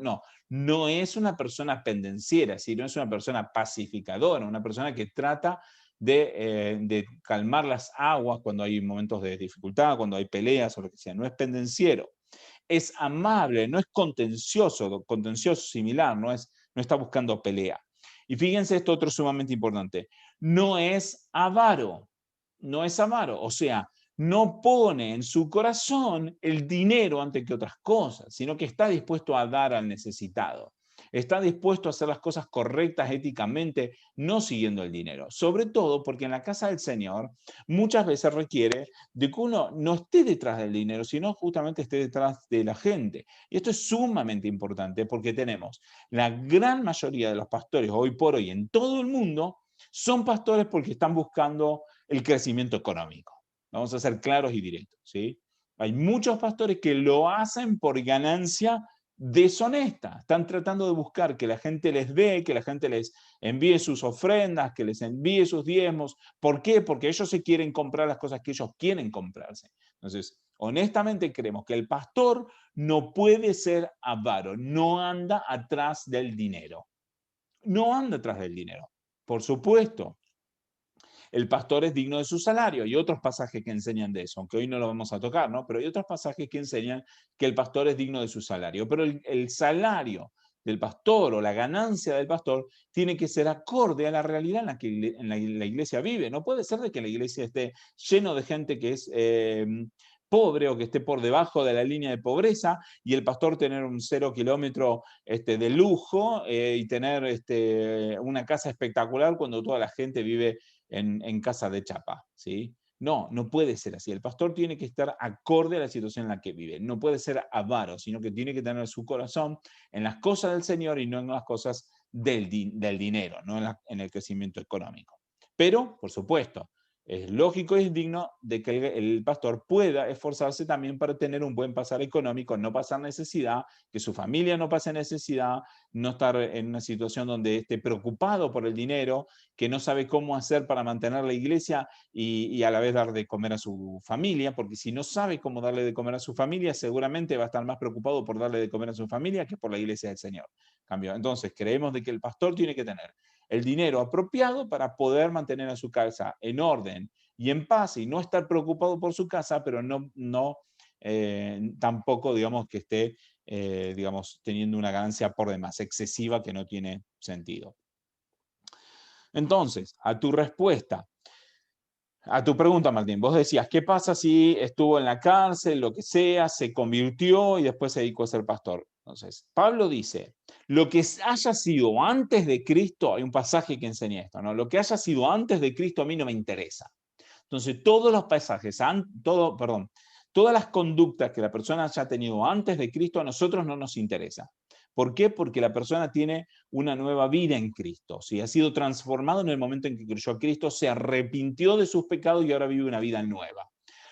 No es una persona pendenciera, sino es una persona pacificadora, una persona que trata de calmar las aguas cuando hay momentos de dificultad, cuando hay peleas o lo que sea. No es pendenciero. Es amable, no es contencioso similar, no está buscando pelea. Y fíjense esto otro sumamente importante, no es avaro, o sea, no pone en su corazón el dinero antes que otras cosas, sino que está dispuesto a dar al necesitado. Está dispuesto a hacer las cosas correctas éticamente, no siguiendo el dinero. Sobre todo porque en la casa del Señor muchas veces requiere de que uno no esté detrás del dinero, sino justamente esté detrás de la gente. Y esto es sumamente importante porque tenemos la gran mayoría de los pastores hoy por hoy en todo el mundo son pastores porque están buscando el crecimiento económico. Vamos a ser claros y directos, ¿sí? Hay muchos pastores que lo hacen por ganancia deshonesta. Están tratando de buscar que la gente les dé, que la gente les envíe sus ofrendas, que les envíe sus diezmos. ¿Por qué? Porque ellos se quieren comprar las cosas que ellos quieren comprarse. Entonces, honestamente creemos que el pastor no puede ser avaro, no anda atrás del dinero. No anda atrás del dinero. Por supuesto, el pastor es digno de su salario. Hay otros pasajes que enseñan de eso, aunque hoy no lo vamos a tocar, ¿no? Pero hay otros pasajes que enseñan que el pastor es digno de su salario. Pero el salario del pastor o la ganancia del pastor tiene que ser acorde a la realidad en la que la iglesia vive. No puede ser de que la iglesia esté lleno de gente que es pobre o que esté por debajo de la línea de pobreza y el pastor tener un 0 kilómetro de lujo y tener una casa espectacular cuando toda la gente vive en casa de chapa, ¿sí? No puede ser así. El pastor tiene que estar acorde a la situación en la que vive. No puede ser avaro, sino que tiene que tener su corazón en las cosas del Señor y no en las cosas del dinero, no en el crecimiento económico. Pero, por supuesto, es lógico y es digno de que el pastor pueda esforzarse también para tener un buen pasar económico, no pasar necesidad, que su familia no pase necesidad, no estar en una situación donde esté preocupado por el dinero, que no sabe cómo hacer para mantener la iglesia y a la vez dar de comer a su familia, porque si no sabe cómo darle de comer a su familia, seguramente va a estar más preocupado por darle de comer a su familia que por la iglesia del Señor. Cambio. Entonces, creemos de que el pastor tiene que tener el dinero apropiado para poder mantener a su casa en orden y en paz y no estar preocupado por su casa, pero tampoco, digamos, que esté, digamos, teniendo una ganancia por demás, excesiva, que no tiene sentido. Entonces, a tu respuesta, a tu pregunta, Martín, vos decías, ¿qué pasa si estuvo en la cárcel, lo que sea, se convirtió y después se dedicó a ser pastor? Entonces, Pablo dice, lo que haya sido antes de Cristo, hay un pasaje que enseña esto, ¿no? Lo que haya sido antes de Cristo a mí no me interesa. Entonces, todos los pasajes, todas las conductas que la persona haya tenido antes de Cristo a nosotros no nos interesa. ¿Por qué? Porque la persona tiene una nueva vida en Cristo. ¿Sí? Ha sido transformado en el momento en que creyó a Cristo, se arrepintió de sus pecados y ahora vive una vida nueva.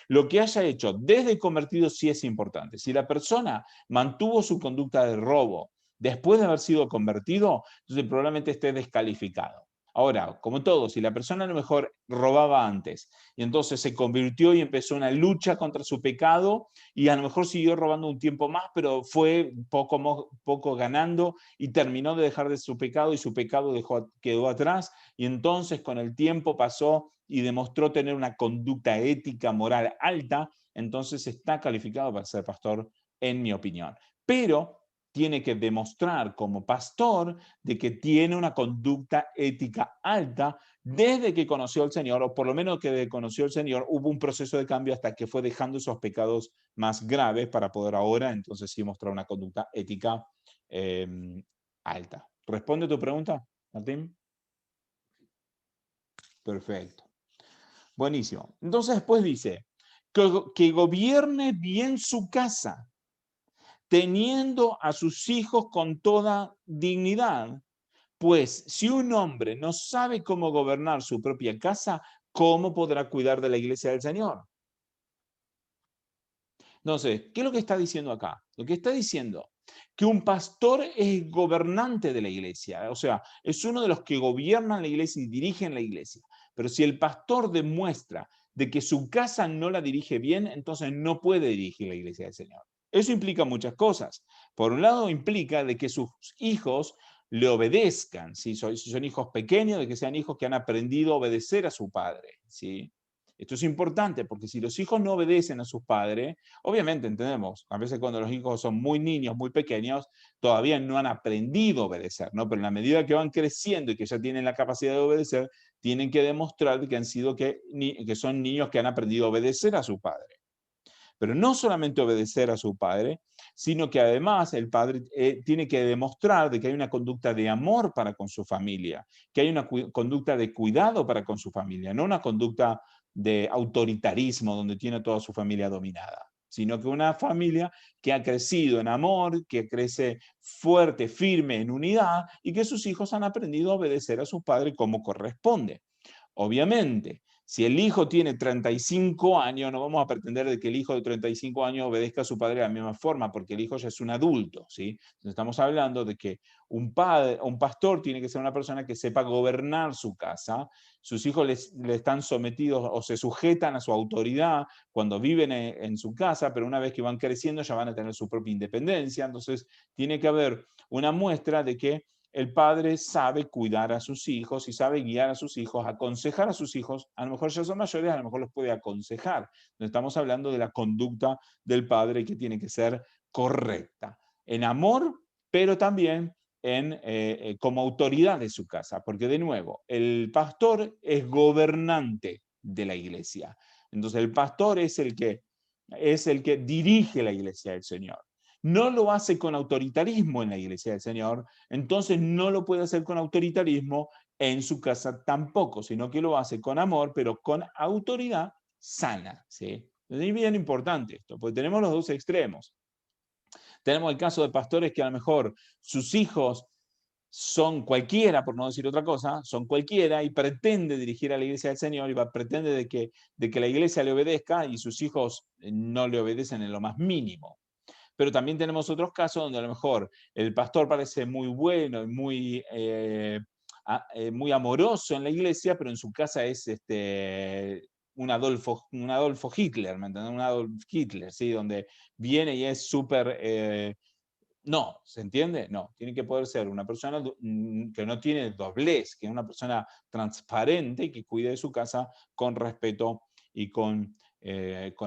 Lo que haya hecho desde convertido sí es importante. Si la persona mantuvo su conducta de robo después de haber sido convertido, entonces probablemente esté descalificado. Ahora, como todo, si la persona a lo mejor robaba antes y entonces se convirtió y empezó una lucha contra su pecado y a lo mejor siguió robando un tiempo más, pero fue poco ganando y terminó de dejar de su pecado y su pecado quedó atrás y entonces con el tiempo pasó y demostró tener una conducta ética, moral alta, entonces está calificado para ser pastor, en mi opinión. Pero tiene que demostrar como pastor de que tiene una conducta ética alta desde que conoció al Señor, o por lo menos que conoció al Señor, hubo un proceso de cambio hasta que fue dejando esos pecados más graves para poder ahora, entonces sí, mostrar una conducta ética alta. ¿Responde tu pregunta, Martín? Perfecto. Buenísimo. Entonces después dice, que gobierne bien su casa, teniendo a sus hijos con toda dignidad. Pues si un hombre no sabe cómo gobernar su propia casa, ¿cómo podrá cuidar de la iglesia del Señor? Entonces, ¿qué es lo que está diciendo acá? Lo que está diciendo que un pastor es gobernante de la iglesia, o sea, es uno de los que gobiernan la iglesia y dirigen la iglesia. Pero si el pastor demuestra de que su casa no la dirige bien, entonces no puede dirigir la iglesia del Señor. Eso implica muchas cosas. Por un lado, implica de que sus hijos le obedezcan, ¿sí? Si son hijos pequeños, de que sean hijos que han aprendido a obedecer a su padre, ¿sí? Esto es importante porque si los hijos no obedecen a sus padres, obviamente entendemos, a veces cuando los hijos son muy niños, muy pequeños, todavía no han aprendido a obedecer, ¿no? Pero en la medida que van creciendo y que ya tienen la capacidad de obedecer, tienen que demostrar que son niños que han aprendido a obedecer a su padre. Pero no solamente obedecer a su padre, sino que además el padre tiene que demostrar de que hay una conducta de amor para con su familia, que hay una conducta de cuidado para con su familia, no una conducta de autoritarismo donde tiene toda su familia dominada, sino que una familia que ha crecido en amor, que crece fuerte, firme, en unidad y que sus hijos han aprendido a obedecer a su padre como corresponde. Obviamente, si el hijo tiene 35 años, no vamos a pretender de que el hijo de 35 años obedezca a su padre de la misma forma, porque el hijo ya es un adulto, ¿sí? Entonces estamos hablando de que un pastor tiene que ser una persona que sepa gobernar su casa, sus hijos le están sometidos o se sujetan a su autoridad cuando viven en su casa, pero una vez que van creciendo ya van a tener su propia independencia, entonces tiene que haber una muestra de que el padre sabe cuidar a sus hijos y sabe guiar a sus hijos, aconsejar a sus hijos, a lo mejor ya son mayores, a lo mejor los puede aconsejar. Estamos hablando de la conducta del padre que tiene que ser correcta, en amor, pero también como autoridad de su casa, porque de nuevo, el pastor es gobernante de la iglesia. Entonces el pastor es el que dirige la iglesia del Señor. No lo hace con autoritarismo en la iglesia del Señor, entonces no lo puede hacer con autoritarismo en su casa tampoco, sino que lo hace con amor, pero con autoridad sana, ¿sí? Es bien importante esto, porque tenemos los dos extremos. Tenemos el caso de pastores que a lo mejor sus hijos son cualquiera, por no decir otra cosa, son cualquiera y pretende dirigir a la iglesia del Señor y pretende de que la iglesia le obedezca y sus hijos no le obedecen en lo más mínimo. Pero también tenemos otros casos donde a lo mejor el pastor parece muy bueno y muy amoroso en la iglesia, pero en su casa es un Adolfo Hitler, ¿me entiendes? Un Adolf Hitler, ¿sí? Donde viene y es súper... no, ¿se entiende? No, tiene que poder ser una persona que no tiene doblez, que es una persona transparente y que cuide de su casa con respeto y con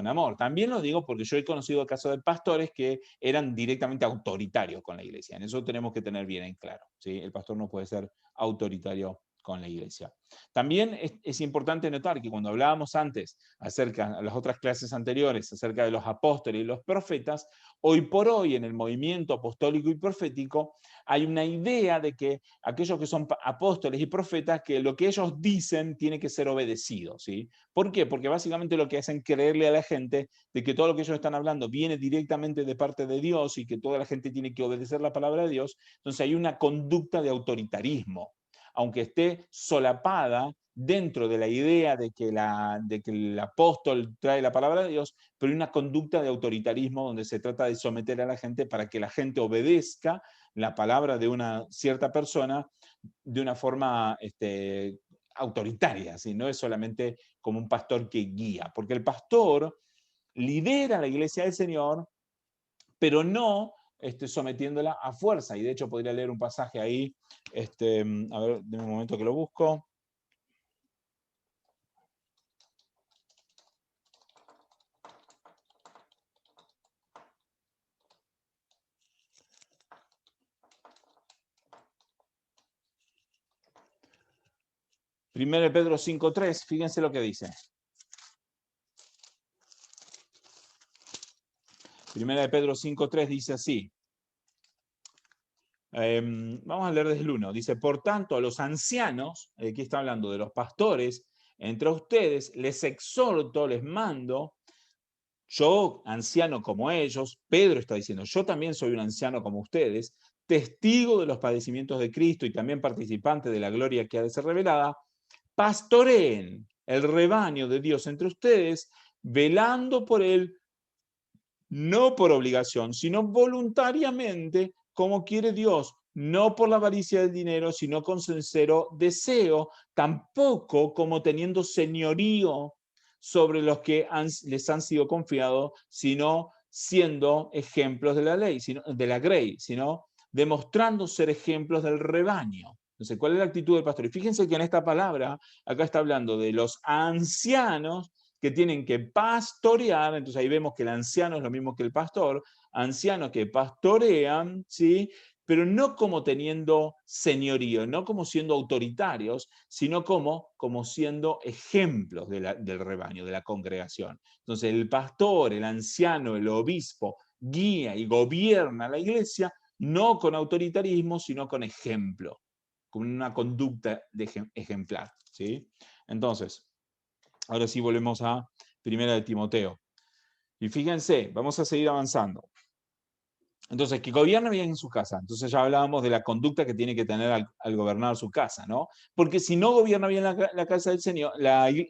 amor. También lo digo porque yo he conocido casos de pastores que eran directamente autoritarios con la iglesia. En eso tenemos que tener bien en claro, ¿sí? El pastor no puede ser autoritario con la iglesia. También es importante notar que cuando hablábamos antes acerca de las otras clases anteriores, acerca de los apóstoles y los profetas, hoy por hoy en el movimiento apostólico y profético hay una idea de que aquellos que son apóstoles y profetas, que lo que ellos dicen tiene que ser obedecido, ¿sí? ¿Por qué? Porque básicamente lo que hacen creerle a la gente de que todo lo que ellos están hablando viene directamente de parte de Dios y que toda la gente tiene que obedecer la palabra de Dios. Entonces hay una conducta de autoritarismo, aunque esté solapada dentro de la idea de que el apóstol trae la palabra de Dios, pero hay una conducta de autoritarismo donde se trata de someter a la gente para que la gente obedezca la palabra de una cierta persona, de una forma autoritaria, ¿sí? No es solamente como un pastor que guía, porque el pastor lidera la iglesia del Señor, pero no sometiéndola a fuerza. Y de hecho podría leer un pasaje ahí, a ver, de un momento que lo busco. Primero de Pedro 5:3, fíjense lo que dice. Primera de Pedro 5:3 dice así. Vamos a leer desde el 1. Dice, por tanto, a los ancianos, aquí está hablando de los pastores, entre ustedes les exhorto, les mando, yo, anciano como ellos, Pedro está diciendo, yo también soy un anciano como ustedes, testigo de los padecimientos de Cristo y también participante de la gloria que ha de ser revelada, pastoreen el rebaño de Dios entre ustedes, velando por él, no por obligación, sino voluntariamente, como quiere Dios, no por la avaricia del dinero, sino con sincero deseo, tampoco como teniendo señorío sobre los que les han sido confiados, sino siendo ejemplos de la ley, de la grey, sino demostrando ser ejemplos del rebaño. Entonces, ¿cuál es la actitud del pastor? Y fíjense que en esta palabra, acá está hablando de los ancianos que tienen que pastorear. Entonces ahí vemos que el anciano es lo mismo que el pastor, ancianos que pastorean, ¿sí? Pero no como teniendo señorío, no como siendo autoritarios, sino como siendo ejemplos del rebaño, de la congregación. Entonces el pastor, el anciano, el obispo, guía y gobierna la iglesia, no con autoritarismo, sino con ejemplo, con una conducta ejemplar, ¿sí? Entonces, ahora sí volvemos a Primera de Timoteo. Y fíjense, vamos a seguir avanzando. Entonces, que gobierne bien en su casa. Entonces ya hablábamos de la conducta que tiene que tener al gobernar su casa, ¿no? Porque si no gobierna bien la casa del Señor,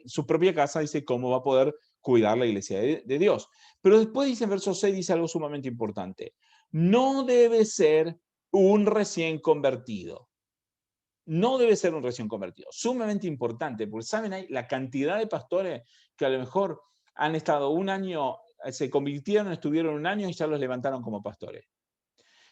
su propia casa, dice cómo va a poder cuidar la iglesia de Dios. Pero después dice en verso 6, dice algo sumamente importante. No debe ser un recién convertido. No debe ser un recién convertido. Sumamente importante, porque saben, hay la cantidad de pastores que a lo mejor han estado un año, se convirtieron, estuvieron un año y ya los levantaron como pastores.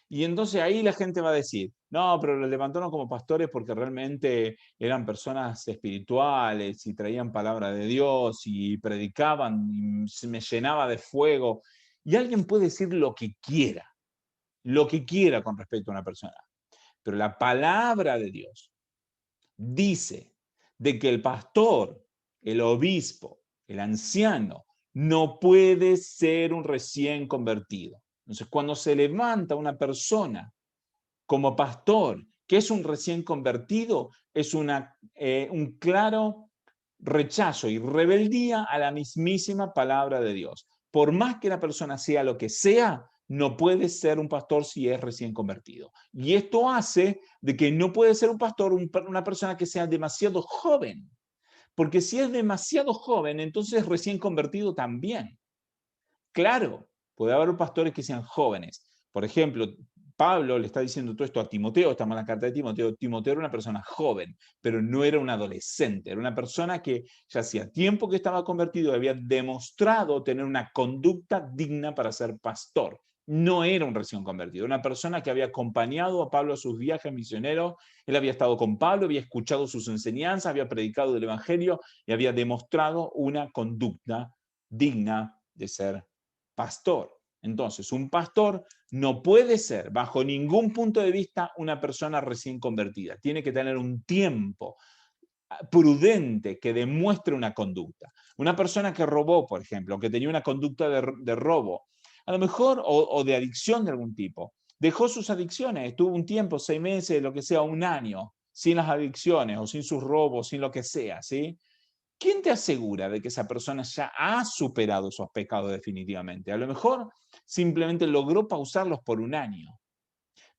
Y entonces ahí la gente va a decir, no, pero los levantaron como pastores porque realmente eran personas espirituales y traían palabra de Dios y predicaban y se me llenaba de fuego. Y alguien puede decir lo que quiera con respecto a una persona. Pero la palabra de Dios dice de que el pastor, el obispo, el anciano, no puede ser un recién convertido. Entonces, cuando se levanta una persona como pastor, que es un recién convertido, es un claro rechazo y rebeldía a la mismísima palabra de Dios. Por más que la persona sea lo que sea, no puede ser un pastor si es recién convertido. Y esto hace de que no puede ser un pastor una persona que sea demasiado joven. Porque si es demasiado joven, entonces es recién convertido también. Claro, puede haber pastores que sean jóvenes. Por ejemplo, Pablo le está diciendo todo esto a Timoteo, estamos en la carta de Timoteo. Timoteo era una persona joven, pero no era un adolescente, era una persona que ya hacía tiempo que estaba convertido y había demostrado tener una conducta digna para ser pastor. No era un recién convertido, una persona que había acompañado a Pablo a sus viajes misioneros. Él había estado con Pablo, había escuchado sus enseñanzas, había predicado el evangelio y había demostrado una conducta digna de ser pastor. Entonces, un pastor no puede ser, bajo ningún punto de vista, una persona recién convertida. Tiene que tener un tiempo prudente que demuestre una conducta. Una persona que robó, por ejemplo, que tenía una conducta de robo, a lo mejor, o de adicción de algún tipo, dejó sus adicciones, estuvo un tiempo, 6 meses, lo que sea, un año, sin las adicciones o sin sus robos, sin lo que sea, ¿sí? ¿Quién te asegura de que esa persona ya ha superado esos pecados definitivamente? A lo mejor simplemente logró pausarlos por un año.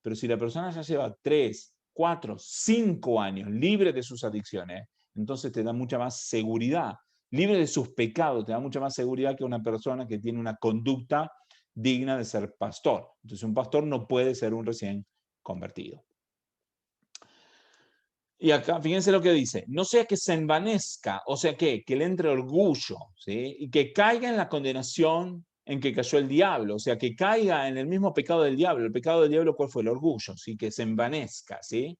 Pero si la persona ya lleva 3, 4, 5 años libre de sus adicciones, entonces te da mucha más seguridad. Libre de sus pecados, te da mucha más seguridad que una persona que tiene una conducta digna de ser pastor. Entonces un pastor no puede ser un recién convertido. Y acá, fíjense lo que dice, no sea que se envanezca, o sea que le entre orgullo, ¿sí? Y que caiga en la condenación en que cayó el diablo, o sea, que caiga en el mismo pecado del diablo. El pecado del diablo, ¿cuál fue? El orgullo, ¿sí? Que se envanezca, ¿sí?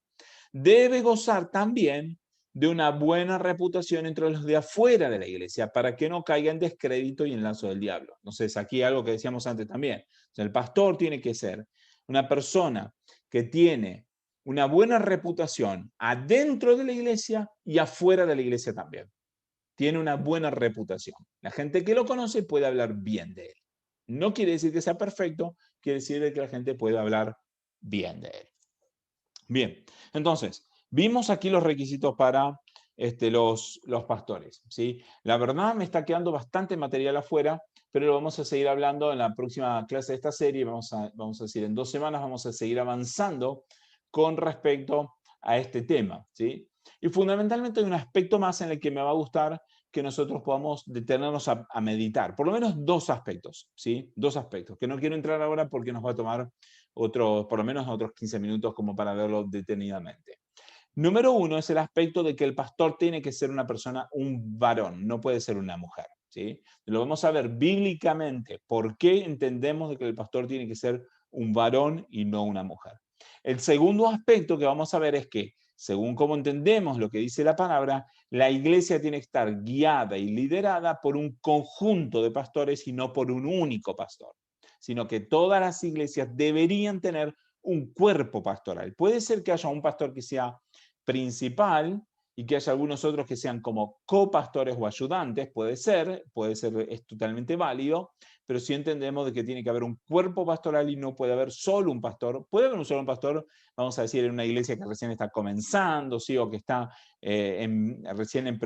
Debe gozar también de una buena reputación entre los de afuera de la iglesia, para que no caiga en descrédito y en lazo del diablo. Entonces, aquí algo que decíamos antes también. O sea, el pastor tiene que ser una persona que tiene una buena reputación adentro de la iglesia y afuera de la iglesia también. Tiene una buena reputación. La gente que lo conoce puede hablar bien de él. No quiere decir que sea perfecto, quiere decir que la gente puede hablar bien de él. Bien, entonces, vimos aquí los requisitos para los pastores, ¿sí? La verdad me está quedando bastante material afuera, pero lo vamos a seguir hablando en la próxima clase de esta serie. Vamos a decir, en 2 semanas vamos a seguir avanzando con respecto a este tema, ¿sí? Y fundamentalmente hay un aspecto más en el que me va a gustar que nosotros podamos detenernos a meditar. Por lo menos 2 aspectos, ¿sí? 2 aspectos, que no quiero entrar ahora porque nos va a tomar por lo menos otros 15 minutos como para verlo detenidamente. Número 1 es el aspecto de que el pastor tiene que ser una persona, un varón, no puede ser una mujer, ¿sí? Lo vamos a ver bíblicamente, por qué entendemos de que el pastor tiene que ser un varón y no una mujer. El segundo aspecto que vamos a ver es que, según como entendemos lo que dice la palabra, la iglesia tiene que estar guiada y liderada por un conjunto de pastores y no por un único pastor, sino que todas las iglesias deberían tener un cuerpo pastoral. Puede ser que haya un pastor que sea principal y que haya algunos otros que sean como copastores o ayudantes, puede ser, es totalmente válido, pero sí entendemos de que tiene que haber un cuerpo pastoral y no puede haber solo un pastor. Puede haber un solo pastor, vamos a decir, en una iglesia que recién está comenzando, ¿sí? O que está recién en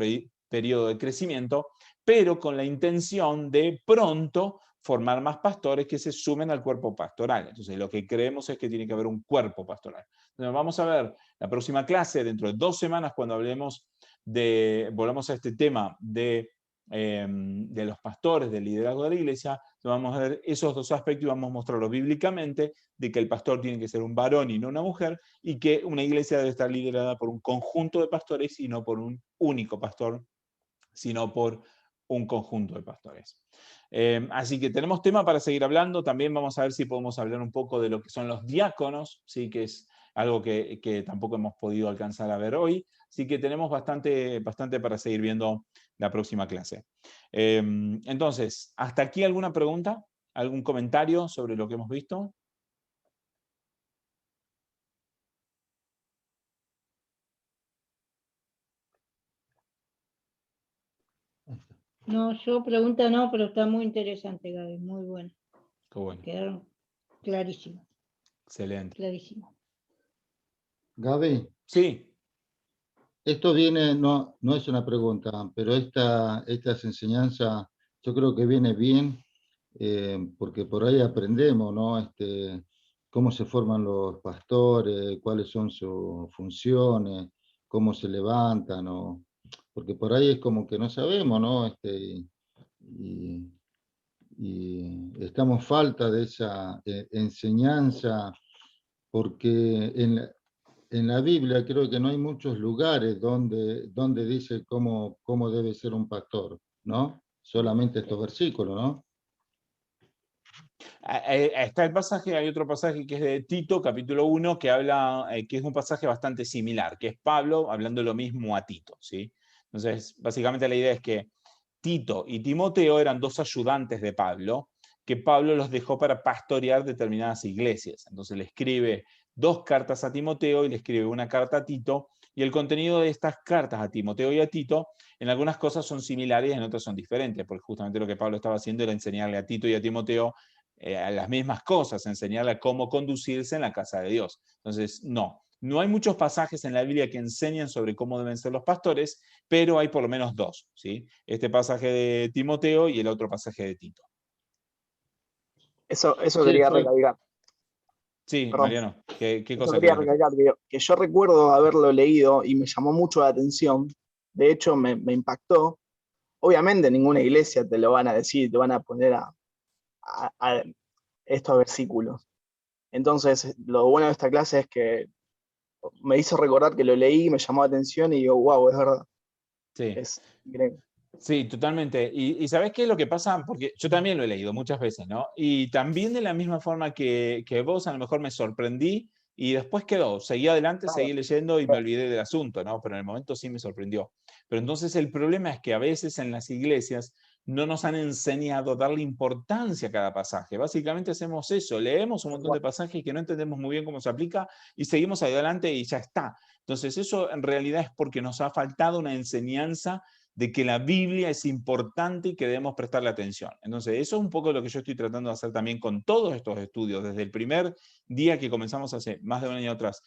periodo de crecimiento, pero con la intención de pronto formar más pastores que se sumen al cuerpo pastoral. Entonces, lo que creemos es que tiene que haber un cuerpo pastoral. Entonces, vamos a ver la próxima clase, dentro de 2 semanas, cuando volvamos a este tema de los pastores, del liderazgo de la iglesia, vamos a ver esos 2 aspectos y vamos a mostrarlo bíblicamente, de que el pastor tiene que ser un varón y no una mujer, y que una iglesia debe estar liderada por un conjunto de pastores y no por un único pastor, sino por un conjunto de pastores. Así que tenemos tema para seguir hablando. También vamos a ver si podemos hablar un poco de lo que son los diáconos, ¿sí? Que es algo que tampoco hemos podido alcanzar a ver hoy. Así que tenemos bastante para seguir viendo la próxima clase. Entonces, ¿hasta aquí alguna pregunta? ¿Algún comentario sobre lo que hemos visto? No, yo pregunta no, pero está muy interesante, Gaby, muy bueno. Qué bueno. Quedaron clarísimos. Excelente. Clarísimo. Gaby, Sí. esto viene, no es una pregunta, pero estas enseñanzas yo creo que viene bien, porque por ahí aprendemos, ¿no? Cómo se forman los pastores, cuáles son sus funciones, cómo se levantan, ¿no? Porque por ahí es como que no sabemos, ¿no? Y estamos falta de esa enseñanza, porque en la Biblia creo que no hay muchos lugares donde dice cómo debe ser un pastor, ¿no? Solamente estos versículos, ¿no? Está el pasaje, hay otro pasaje que es de Tito, capítulo 1, que habla, que es un pasaje bastante similar, que es Pablo hablando lo mismo a Tito, ¿sí? Entonces, básicamente la idea es que Tito y Timoteo eran 2 ayudantes de Pablo, que Pablo los dejó para pastorear determinadas iglesias. Entonces le escribe 2 cartas a Timoteo y le escribe una carta a Tito, y el contenido de estas cartas a Timoteo y a Tito, en algunas cosas son similares y en otras son diferentes, porque justamente lo que Pablo estaba haciendo era enseñarle a Tito y a Timoteo a las mismas cosas, enseñarle a cómo conducirse en la casa de Dios. Entonces, no hay muchos pasajes en la Biblia que enseñan sobre cómo deben ser los pastores, pero hay por lo menos 2, ¿sí? Este pasaje de Timoteo y el otro pasaje de Tito. Eso Sí, quería recalcar. Sí, Perdón. Mariano, ¿qué Eso cosa quería querés recalcar? recalcar, que yo recuerdo haberlo leído y me llamó mucho la atención. De hecho, me impactó. Obviamente en ninguna iglesia te lo van a decir, te van a poner a estos versículos. Entonces, lo bueno de esta clase es que me hizo recordar que lo leí, me llamó la atención y digo, wow, es verdad. Sí. Es increíble. Sí, totalmente. Y ¿sabés qué es lo que pasa? Porque yo también lo he leído muchas veces, ¿no? Y también de la misma forma que vos, a lo mejor me sorprendí y después quedó. Seguí adelante, seguí leyendo y me olvidé del asunto, ¿no? Pero en el momento sí me sorprendió. Pero entonces el problema es que a veces en las iglesias no nos han enseñado a darle importancia a cada pasaje. Básicamente hacemos eso, leemos un montón de pasajes que no entendemos muy bien cómo se aplica y seguimos adelante y ya está. Entonces eso en realidad es porque nos ha faltado una enseñanza de que la Biblia es importante y que debemos prestarle atención. Entonces, eso es un poco lo que yo estoy tratando de hacer también con todos estos estudios, desde el primer día que comenzamos hace más de un año atrás,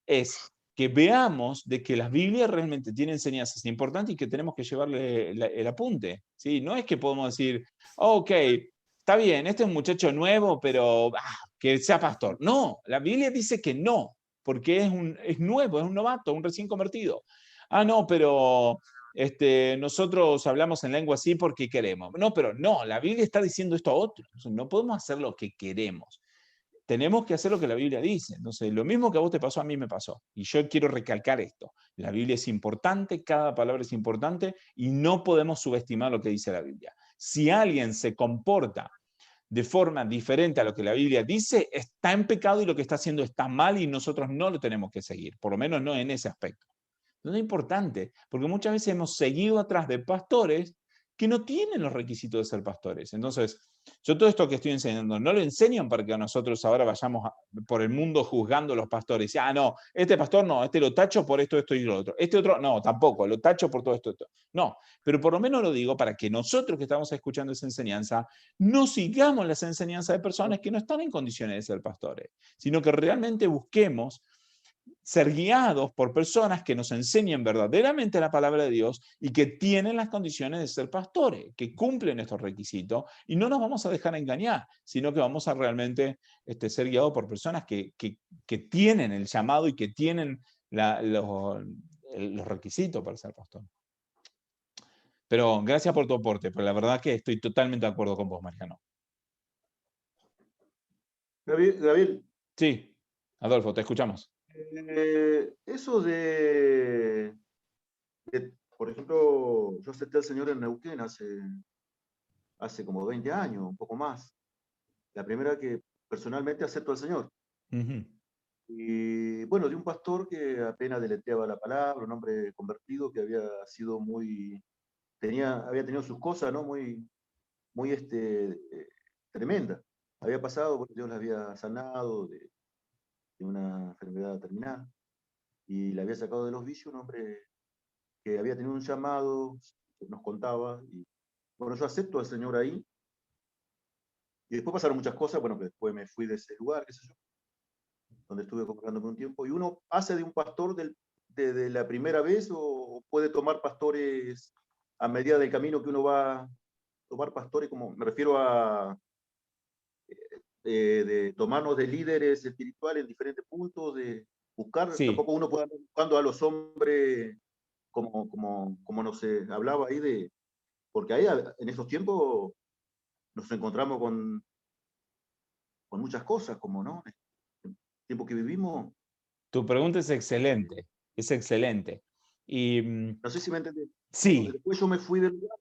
es que veamos de que las Biblias realmente tienen enseñanzas importantes y que tenemos que llevarle el apunte, ¿sí? No es que podemos decir, ok, está bien, este es un muchacho nuevo, pero que sea pastor. No, la Biblia dice que no, porque es nuevo, es un novato, un recién convertido. No, pero nosotros hablamos en lengua así porque queremos. No, pero no, la Biblia está diciendo esto a otro. No podemos hacer lo que queremos. Tenemos que hacer lo que la Biblia dice. Entonces, lo mismo que a vos te pasó, a mí me pasó. Y yo quiero recalcar esto. La Biblia es importante, cada palabra es importante y no podemos subestimar lo que dice la Biblia. Si alguien se comporta de forma diferente a lo que la Biblia dice, está en pecado y lo que está haciendo está mal y nosotros no lo tenemos que seguir, por lo menos no en ese aspecto. No es importante, porque muchas veces hemos seguido atrás de pastores que no tienen los requisitos de ser pastores. Entonces, yo todo esto que estoy enseñando, no lo enseñan para que nosotros ahora vayamos por el mundo juzgando a los pastores. No, este pastor no, este lo tacho por esto, esto y lo otro. Este otro, no, tampoco, lo tacho por todo esto, esto. No, pero por lo menos lo digo para que nosotros que estamos escuchando esa enseñanza, no sigamos las enseñanzas de personas que no están en condiciones de ser pastores, sino que realmente busquemos ser guiados por personas que nos enseñen verdaderamente la palabra de Dios y que tienen las condiciones de ser pastores, que cumplen estos requisitos y no nos vamos a dejar engañar, sino que vamos a realmente ser guiados por personas que tienen el llamado y que tienen los requisitos para ser pastor. Pero gracias por tu aporte, pero la verdad que estoy totalmente de acuerdo con vos, Mariano. Gabriel. Sí, Adolfo, te escuchamos. Eso por ejemplo, yo acepté al Señor en Neuquén hace como 20 años, un poco más. La primera que personalmente acepto al Señor. Y bueno, de un pastor que apenas deletreaba la palabra, un hombre convertido que había sido había tenido sus cosas, ¿no? Muy tremenda. Había pasado, porque Dios le había sanado de una enfermedad terminal y le había sacado de los vicios, un hombre que había tenido un llamado, que nos contaba, y bueno, yo acepto al Señor ahí, y después pasaron muchas cosas, bueno, que después me fui de ese lugar, qué sé yo, donde estuve congregándome un tiempo, y uno hace de un pastor de la primera vez, o puede tomar pastores a medida del camino que uno va a tomar pastores, como me refiero a de tomarnos de líderes espirituales en diferentes puntos, de buscar, Sí. tampoco uno puede andar buscando a los hombres como nos hablaba ahí porque ahí en esos tiempos nos encontramos con muchas cosas, como, ¿no? El tiempo que vivimos. Tu pregunta es excelente, es excelente. Y, no sé si me entendés. Sí. Bueno, después yo me fui del lugar,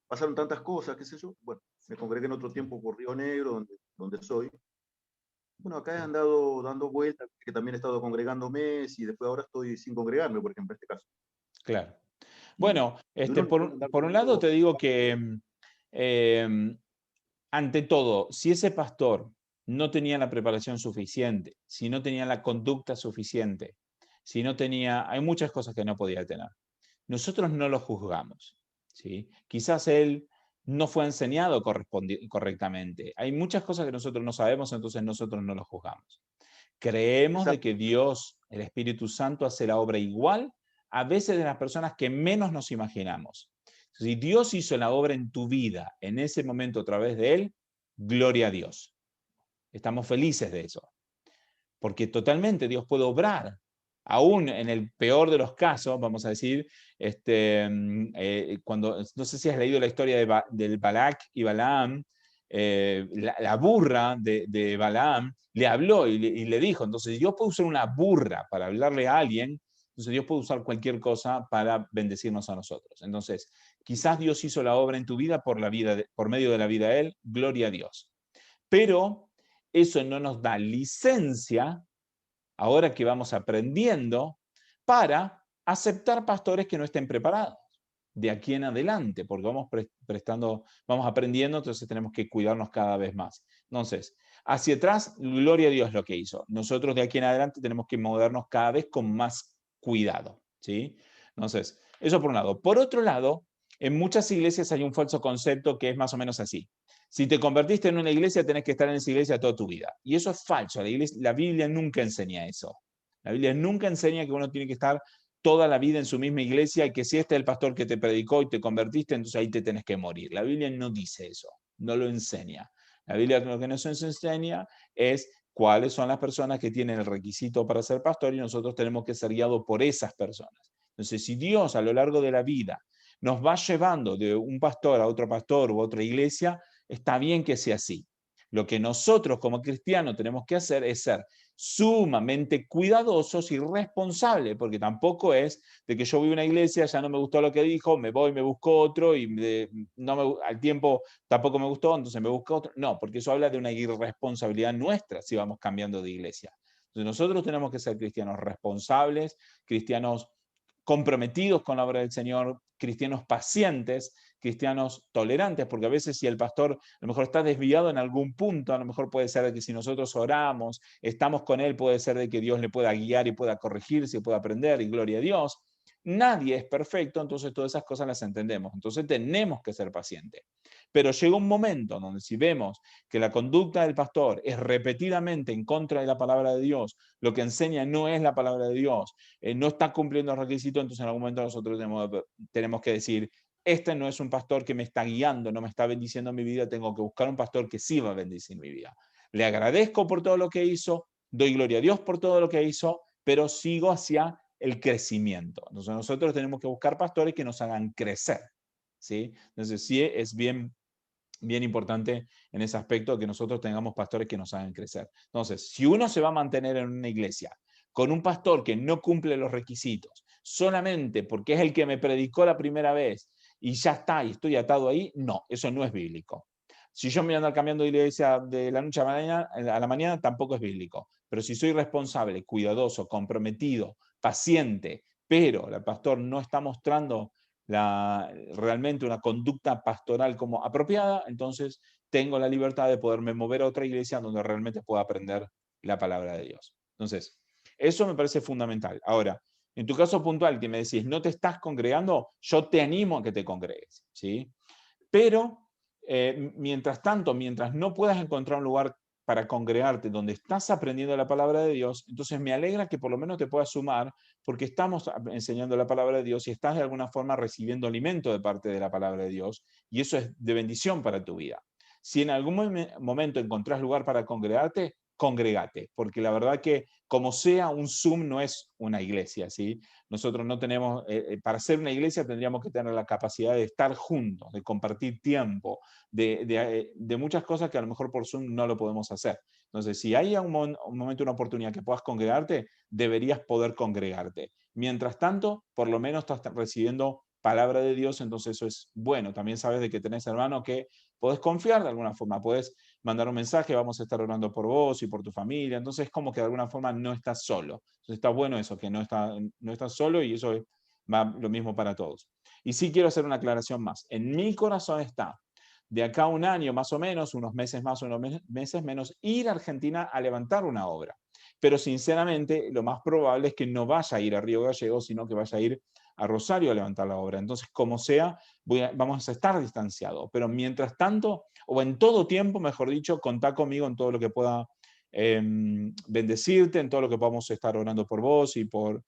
pasaron tantas cosas, qué sé yo. Bueno, me congregué en otro tiempo por Río Negro, donde soy. Bueno, acá he andado dando vueltas, que también he estado congregándome, y después ahora estoy sin congregarme, por ejemplo, en este caso. Claro. Bueno, uno por un lado te digo que ante todo, si ese pastor no tenía la preparación suficiente, si no tenía la conducta suficiente, si no tenía, hay muchas cosas que no podía tener. Nosotros no lo juzgamos, ¿sí? Quizás él no fue enseñado correctamente. Hay muchas cosas que nosotros no sabemos, entonces nosotros no lo juzgamos. Creemos de que Dios, el Espíritu Santo, hace la obra igual a veces de las personas que menos nos imaginamos. Si Dios hizo la obra en tu vida en ese momento a través de Él, gloria a Dios. Estamos felices de eso. Porque totalmente Dios puede obrar. Aún en el peor de los casos, vamos a decir, cuando, no sé si has leído la historia del Balac y Balaam, la burra de Balaam le habló y le dijo, entonces Dios puede usar una burra para hablarle a alguien, entonces Dios puede usar cualquier cosa para bendecirnos a nosotros. Entonces, quizás Dios hizo la obra en tu vida por medio de la vida de Él, gloria a Dios. Pero eso no nos da licencia, ahora que vamos aprendiendo, para aceptar pastores que no estén preparados de aquí en adelante, porque vamos aprendiendo, entonces tenemos que cuidarnos cada vez más. Entonces, hacia atrás, gloria a Dios lo que hizo. Nosotros de aquí en adelante tenemos que movernos cada vez con más cuidado, ¿sí? Entonces, eso por un lado. Por otro lado, en muchas iglesias hay un falso concepto que es más o menos así. Si te convertiste en una iglesia, tenés que estar en esa iglesia toda tu vida. Y eso es falso. La Biblia nunca enseña eso. La Biblia nunca enseña que uno tiene que estar toda la vida en su misma iglesia y que si este es el pastor que te predicó y te convertiste, entonces ahí te tenés que morir. La Biblia no dice eso, no lo enseña. La Biblia lo que nos enseña es cuáles son las personas que tienen el requisito para ser pastor y nosotros tenemos que ser guiados por esas personas. Entonces, si Dios a lo largo de la vida nos va llevando de un pastor a otro pastor u otra iglesia, está bien que sea así. Lo que nosotros como cristianos tenemos que hacer es ser sumamente cuidadosos y responsables, porque tampoco es de que yo voy a una iglesia, ya no me gustó lo que dijo, me voy, me busco otro y al tiempo tampoco me gustó, entonces me busco otro. No, porque eso habla de una irresponsabilidad nuestra si vamos cambiando de iglesia. Entonces nosotros tenemos que ser cristianos responsables, cristianos comprometidos con la obra del Señor, cristianos pacientes, cristianos tolerantes, porque a veces si el pastor a lo mejor está desviado en algún punto, a lo mejor puede ser de que si nosotros oramos, estamos con él, puede ser de que Dios le pueda guiar y pueda corregirse y pueda aprender, y gloria a Dios. Nadie es perfecto, entonces todas esas cosas las entendemos. Entonces tenemos que ser pacientes. Pero llega un momento donde si vemos que la conducta del pastor es repetidamente en contra de la palabra de Dios, lo que enseña no es la palabra de Dios, no está cumpliendo los requisitos, entonces en algún momento nosotros tenemos que decir, este no es un pastor que me está guiando, no me está bendiciendo mi vida, tengo que buscar un pastor que sí va a bendecir mi vida. Le agradezco por todo lo que hizo, doy gloria a Dios por todo lo que hizo, pero sigo hacia el crecimiento. Entonces nosotros tenemos que buscar pastores que nos hagan crecer, ¿sí? Entonces sí es bien importante en ese aspecto que nosotros tengamos pastores que nos hagan crecer. Entonces, si uno se va a mantener en una iglesia con un pastor que no cumple los requisitos, solamente porque es el que me predicó la primera vez y ya está, y estoy atado ahí, no, eso no es bíblico. Si yo me voy a andar cambiando de iglesia de la noche a la mañana, tampoco es bíblico. Pero si soy responsable, cuidadoso, comprometido, paciente, pero el pastor no está mostrando realmente una conducta pastoral como apropiada, entonces tengo la libertad de poderme mover a otra iglesia donde realmente pueda aprender la palabra de Dios. Entonces, eso me parece fundamental. Ahora, en tu caso puntual, que me decís, no te estás congregando, yo te animo a que te congregues, ¿sí? Pero, mientras tanto, mientras no puedas encontrar un lugar para congregarte donde estás aprendiendo la palabra de Dios, entonces me alegra que por lo menos te puedas sumar porque estamos enseñando la palabra de Dios y estás de alguna forma recibiendo alimento de parte de la palabra de Dios y eso es de bendición para tu vida. Si en algún momento encontrás lugar para congregarte, congregate, porque la verdad que como sea, un Zoom no es una iglesia, ¿sí? Nosotros no tenemos, para ser una iglesia tendríamos que tener la capacidad de estar juntos, de compartir tiempo, de muchas cosas que a lo mejor por Zoom no lo podemos hacer. Entonces, si hay un momento, una oportunidad que puedas congregarte, deberías poder congregarte. Mientras tanto, por lo menos estás recibiendo palabra de Dios, entonces eso es bueno. También sabes de que tenés hermano que podés confiar de alguna forma, podés mandar un mensaje, vamos a estar orando por vos y por tu familia, entonces es como que de alguna forma no estás solo. Entonces está bueno eso, que no estás solo y eso va lo mismo para todos. Y sí quiero hacer una aclaración más. En mi corazón está, de acá a un año más o menos, unos meses más, unos meses menos, ir a Argentina a levantar una obra. Pero sinceramente, lo más probable es que no vaya a ir a Río Gallegos, sino que vaya a ir a Rosario a levantar la obra. Entonces, como sea, vamos a estar distanciados. Pero mientras tanto, o en todo tiempo, mejor dicho, contá conmigo en todo lo que pueda bendecirte, en todo lo que podamos estar orando por vos y por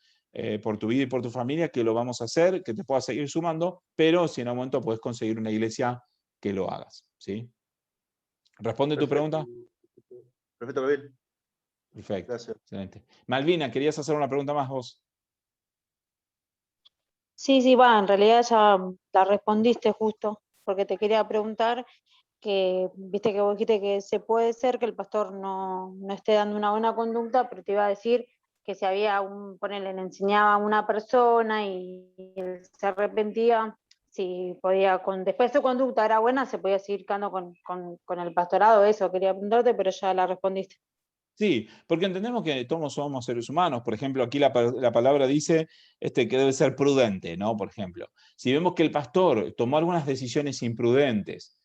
tu vida y por tu familia, que lo vamos a hacer, que te puedas seguir sumando, pero si en un momento puedes conseguir una iglesia que lo hagas, ¿sí? ¿Responde tu pregunta? Perfecto, Gabriel. Perfecto. Gracias. Excelente. Malvina, ¿querías hacer una pregunta más vos? Sí, en realidad ya la respondiste justo, porque te quería preguntar que viste que vos dijiste que se puede ser que el pastor no esté dando una buena conducta, pero te iba a decir que si había ponele, le enseñaba a una persona y él se arrepentía, si podía, después su conducta era buena, se podía seguir quedando con el pastorado. Eso quería preguntarte, pero ya la respondiste. Sí, porque entendemos que todos somos seres humanos. Por ejemplo, aquí la palabra dice que debe ser prudente, ¿no? Por ejemplo, si vemos que el pastor tomó algunas decisiones imprudentes,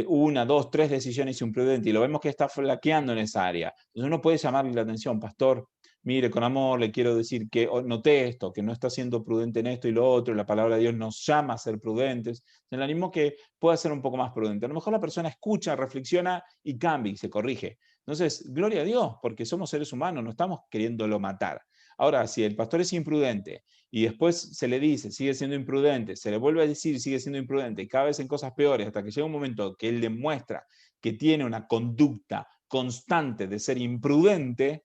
una, dos, tres decisiones imprudentes, y lo vemos que está flaqueando en esa área, entonces uno puede llamarle la atención, pastor, mire, con amor le quiero decir que noté esto, que no está siendo prudente en esto y lo otro, la palabra de Dios nos llama a ser prudentes, el ánimo que pueda ser un poco más prudente. A lo mejor la persona escucha, reflexiona y cambia y se corrige. Entonces, gloria a Dios, porque somos seres humanos, no estamos queriéndolo matar. Ahora, si el pastor es imprudente y después se le dice, sigue siendo imprudente, se le vuelve a decir, sigue siendo imprudente, y cada vez en cosas peores, hasta que llega un momento que él demuestra que tiene una conducta constante de ser imprudente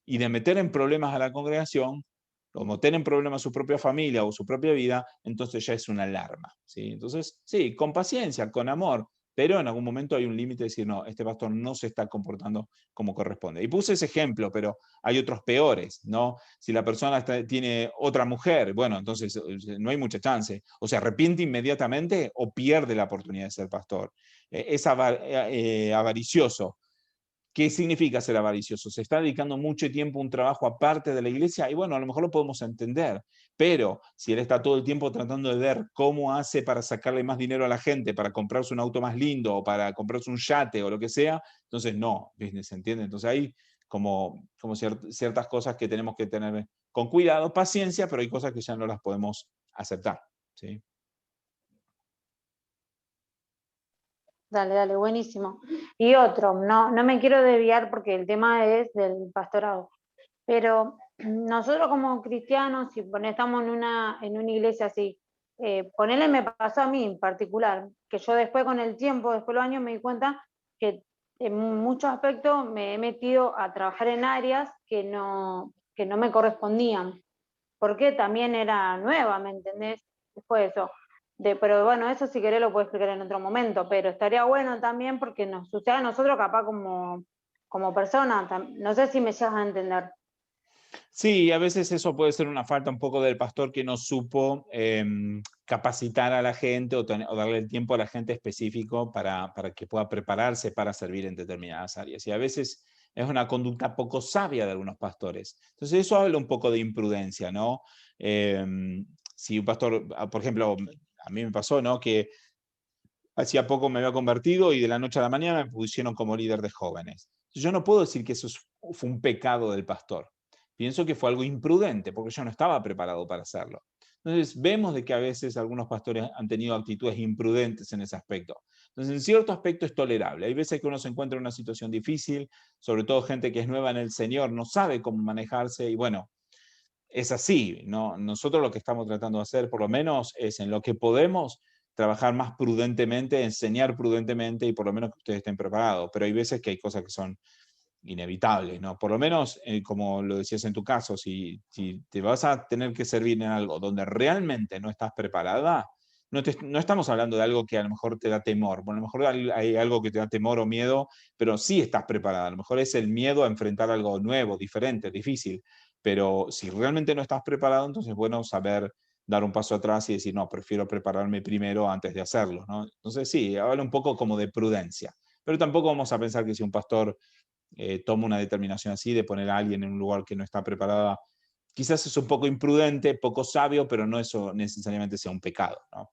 y de meter en problemas a la congregación, o meter en problemas a su propia familia o su propia vida, entonces ya es una alarma, ¿sí? Entonces, sí, con paciencia, con amor, pero en algún momento hay un límite de decir, no, este pastor no se está comportando como corresponde. Y puse ese ejemplo, pero hay otros peores, ¿no? Si la persona tiene otra mujer, bueno, entonces no hay mucha chance. O se arrepiente inmediatamente o pierde la oportunidad de ser pastor. Es avaricioso. ¿Qué significa ser avaricioso? Se está dedicando mucho tiempo a un trabajo aparte de la iglesia y bueno, a lo mejor lo podemos entender, pero si él está todo el tiempo tratando de ver cómo hace para sacarle más dinero a la gente, para comprarse un auto más lindo o para comprarse un yate o lo que sea, entonces no, ¿se entiende? Entonces hay como ciertas cosas que tenemos que tener con cuidado, paciencia, pero hay cosas que ya no las podemos aceptar, ¿sí? Dale, buenísimo. Y otro, no me quiero desviar porque el tema es del pastorado, pero nosotros como cristianos, si estamos en una iglesia así, ponele, me pasó a mí en particular, que yo después con el tiempo, después de los años, me di cuenta que en muchos aspectos me he metido a trabajar en áreas que no me correspondían, porque también era nueva, ¿me entendés? Después de eso. Pero bueno, eso si querés lo puedo explicar en otro momento, pero estaría bueno también porque nos sucede a nosotros capaz como persona, no sé si me llegas a entender. Sí, a veces eso puede ser una falta un poco del pastor que no supo capacitar a la gente o darle el tiempo a la gente específico para que pueda prepararse para servir en determinadas áreas. Y a veces es una conducta poco sabia de algunos pastores. Entonces eso habla un poco de imprudencia, ¿no? Si un pastor, por ejemplo, a mí me pasó, ¿no? Que hacía poco me había convertido y de la noche a la mañana me pusieron como líder de jóvenes. Yo no puedo decir que eso fue un pecado del pastor. Pienso que fue algo imprudente porque yo no estaba preparado para hacerlo. Entonces vemos de que a veces algunos pastores han tenido actitudes imprudentes en ese aspecto. Entonces en cierto aspecto es tolerable. Hay veces que uno se encuentra en una situación difícil, sobre todo gente que es nueva en el Señor, no sabe cómo manejarse y bueno, es así, ¿no? Nosotros lo que estamos tratando de hacer, por lo menos, es en lo que podemos trabajar más prudentemente, enseñar prudentemente y por lo menos que ustedes estén preparados. Pero hay veces que hay cosas que son inevitables, ¿no? Por lo menos, como lo decías en tu caso, si te vas a tener que servir en algo donde realmente no estás preparada, no estamos hablando de algo que a lo mejor te da temor. Bueno, a lo mejor hay algo que te da temor o miedo, pero sí estás preparada. A lo mejor es el miedo a enfrentar algo nuevo, diferente, difícil. Pero si realmente no estás preparado, entonces es bueno saber dar un paso atrás y decir, no, prefiero prepararme primero antes de hacerlo, ¿no? Entonces sí, habla un poco como de prudencia. Pero tampoco vamos a pensar que si un pastor toma una determinación así de poner a alguien en un lugar que no está preparada, quizás es un poco imprudente, poco sabio, pero no eso necesariamente sea un pecado, ¿no?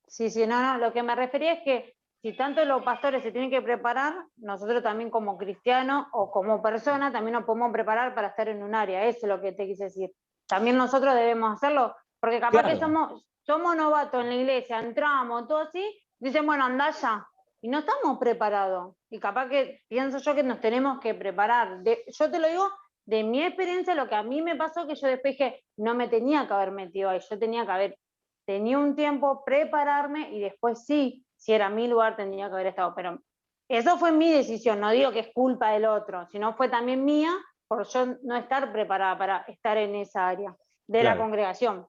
Sí, no, lo que me refería es que si tanto los pastores se tienen que preparar, nosotros también como cristianos o como persona también nos podemos preparar para estar en un área. Eso es lo que te quise decir. También nosotros debemos hacerlo, porque capaz que somos novatos en la iglesia, entramos, todo así, dicen, bueno, andá ya. Y no estamos preparados. Y capaz que pienso yo que nos tenemos que preparar. Yo te lo digo de mi experiencia, lo que a mí me pasó, que yo después dije, no me tenía que haber metido ahí, yo tenía un tiempo prepararme y después sí, si era mi lugar tendría que haber estado, pero eso fue mi decisión, no digo que es culpa del otro, sino fue también mía por yo no estar preparada para estar en esa área de la Claro. congregación.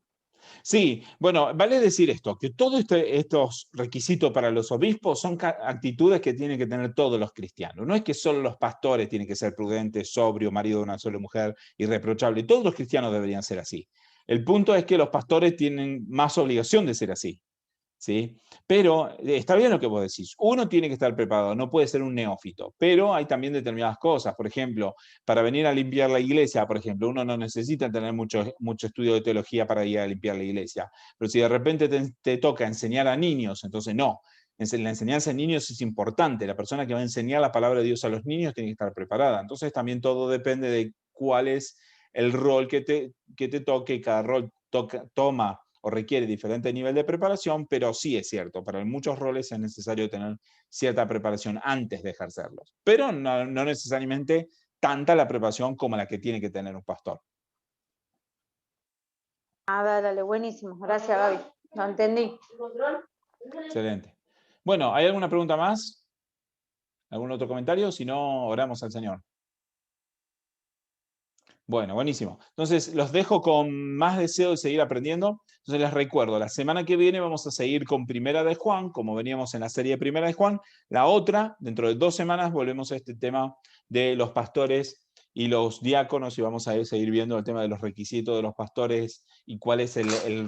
Sí, bueno, vale decir esto, que todos estos requisitos para los obispos son actitudes que tienen que tener todos los cristianos. No es que solo los pastores tienen que ser prudentes, sobrios, marido de una sola mujer, irreprochable. Todos los cristianos deberían ser así. El punto es que los pastores tienen más obligación de ser así. ¿Sí? Pero está bien lo que vos decís. Uno tiene que estar preparado, no puede ser un neófito, pero hay también determinadas cosas. Por ejemplo, para venir a limpiar la iglesia, por ejemplo, uno no necesita tener mucho estudio de teología para ir a limpiar la iglesia. Pero si de repente te toca enseñar a niños, entonces no. La enseñanza de niños es importante. La persona que va a enseñar la palabra de Dios a los niños tiene que estar preparada. Entonces también todo depende de cuál es el rol que te toque. Cada rol toma o requiere diferente nivel de preparación, pero sí es cierto, para muchos roles es necesario tener cierta preparación antes de ejercerlos, pero no necesariamente tanta la preparación como la que tiene que tener un pastor. Dale, buenísimo. Gracias, Gaby. Lo entendí. Excelente. Bueno, ¿hay alguna pregunta más? ¿Algún otro comentario? Si no, oramos al Señor. Bueno, buenísimo. Entonces, los dejo con más deseo de seguir aprendiendo. Entonces, les recuerdo, la semana que viene vamos a seguir con Primera de Juan, como veníamos en la serie de Primera de Juan. La otra, dentro de 2 semanas, volvemos a este tema de los pastores y los diáconos y vamos a seguir viendo el tema de los requisitos de los pastores y cuál es el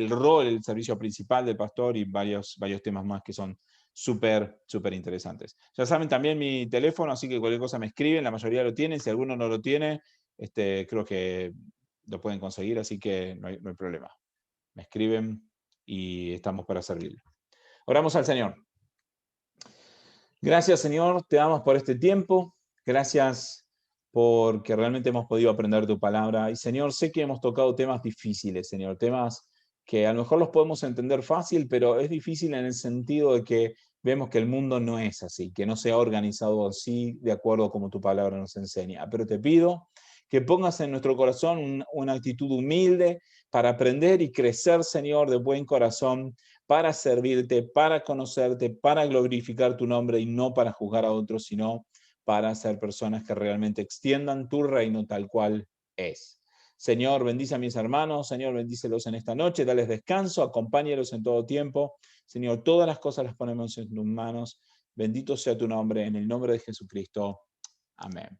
rol, el servicio principal del pastor y varios temas más que son súper interesantes. Ya saben también mi teléfono, así que cualquier cosa me escriben, la mayoría lo tienen, si alguno no lo tiene, creo que lo pueden conseguir, así que no hay problema. Me escriben y estamos para servirle. Oramos al Señor. Gracias, Señor, te damos por este tiempo. Gracias porque realmente hemos podido aprender tu palabra. Y, Señor, sé que hemos tocado temas difíciles, Señor, temas que a lo mejor los podemos entender fácil, pero es difícil en el sentido de que vemos que el mundo no es así, que no se ha organizado así de acuerdo como tu palabra nos enseña. Pero te pido que pongas en nuestro corazón una actitud humilde para aprender y crecer, Señor, de buen corazón, para servirte, para conocerte, para glorificar tu nombre y no para juzgar a otros, sino para ser personas que realmente extiendan tu reino tal cual es. Señor, bendice a mis hermanos, Señor, bendícelos en esta noche, dales descanso, acompáñalos en todo tiempo. Señor, todas las cosas las ponemos en tus manos. Bendito sea tu nombre, en el nombre de Jesucristo. Amén.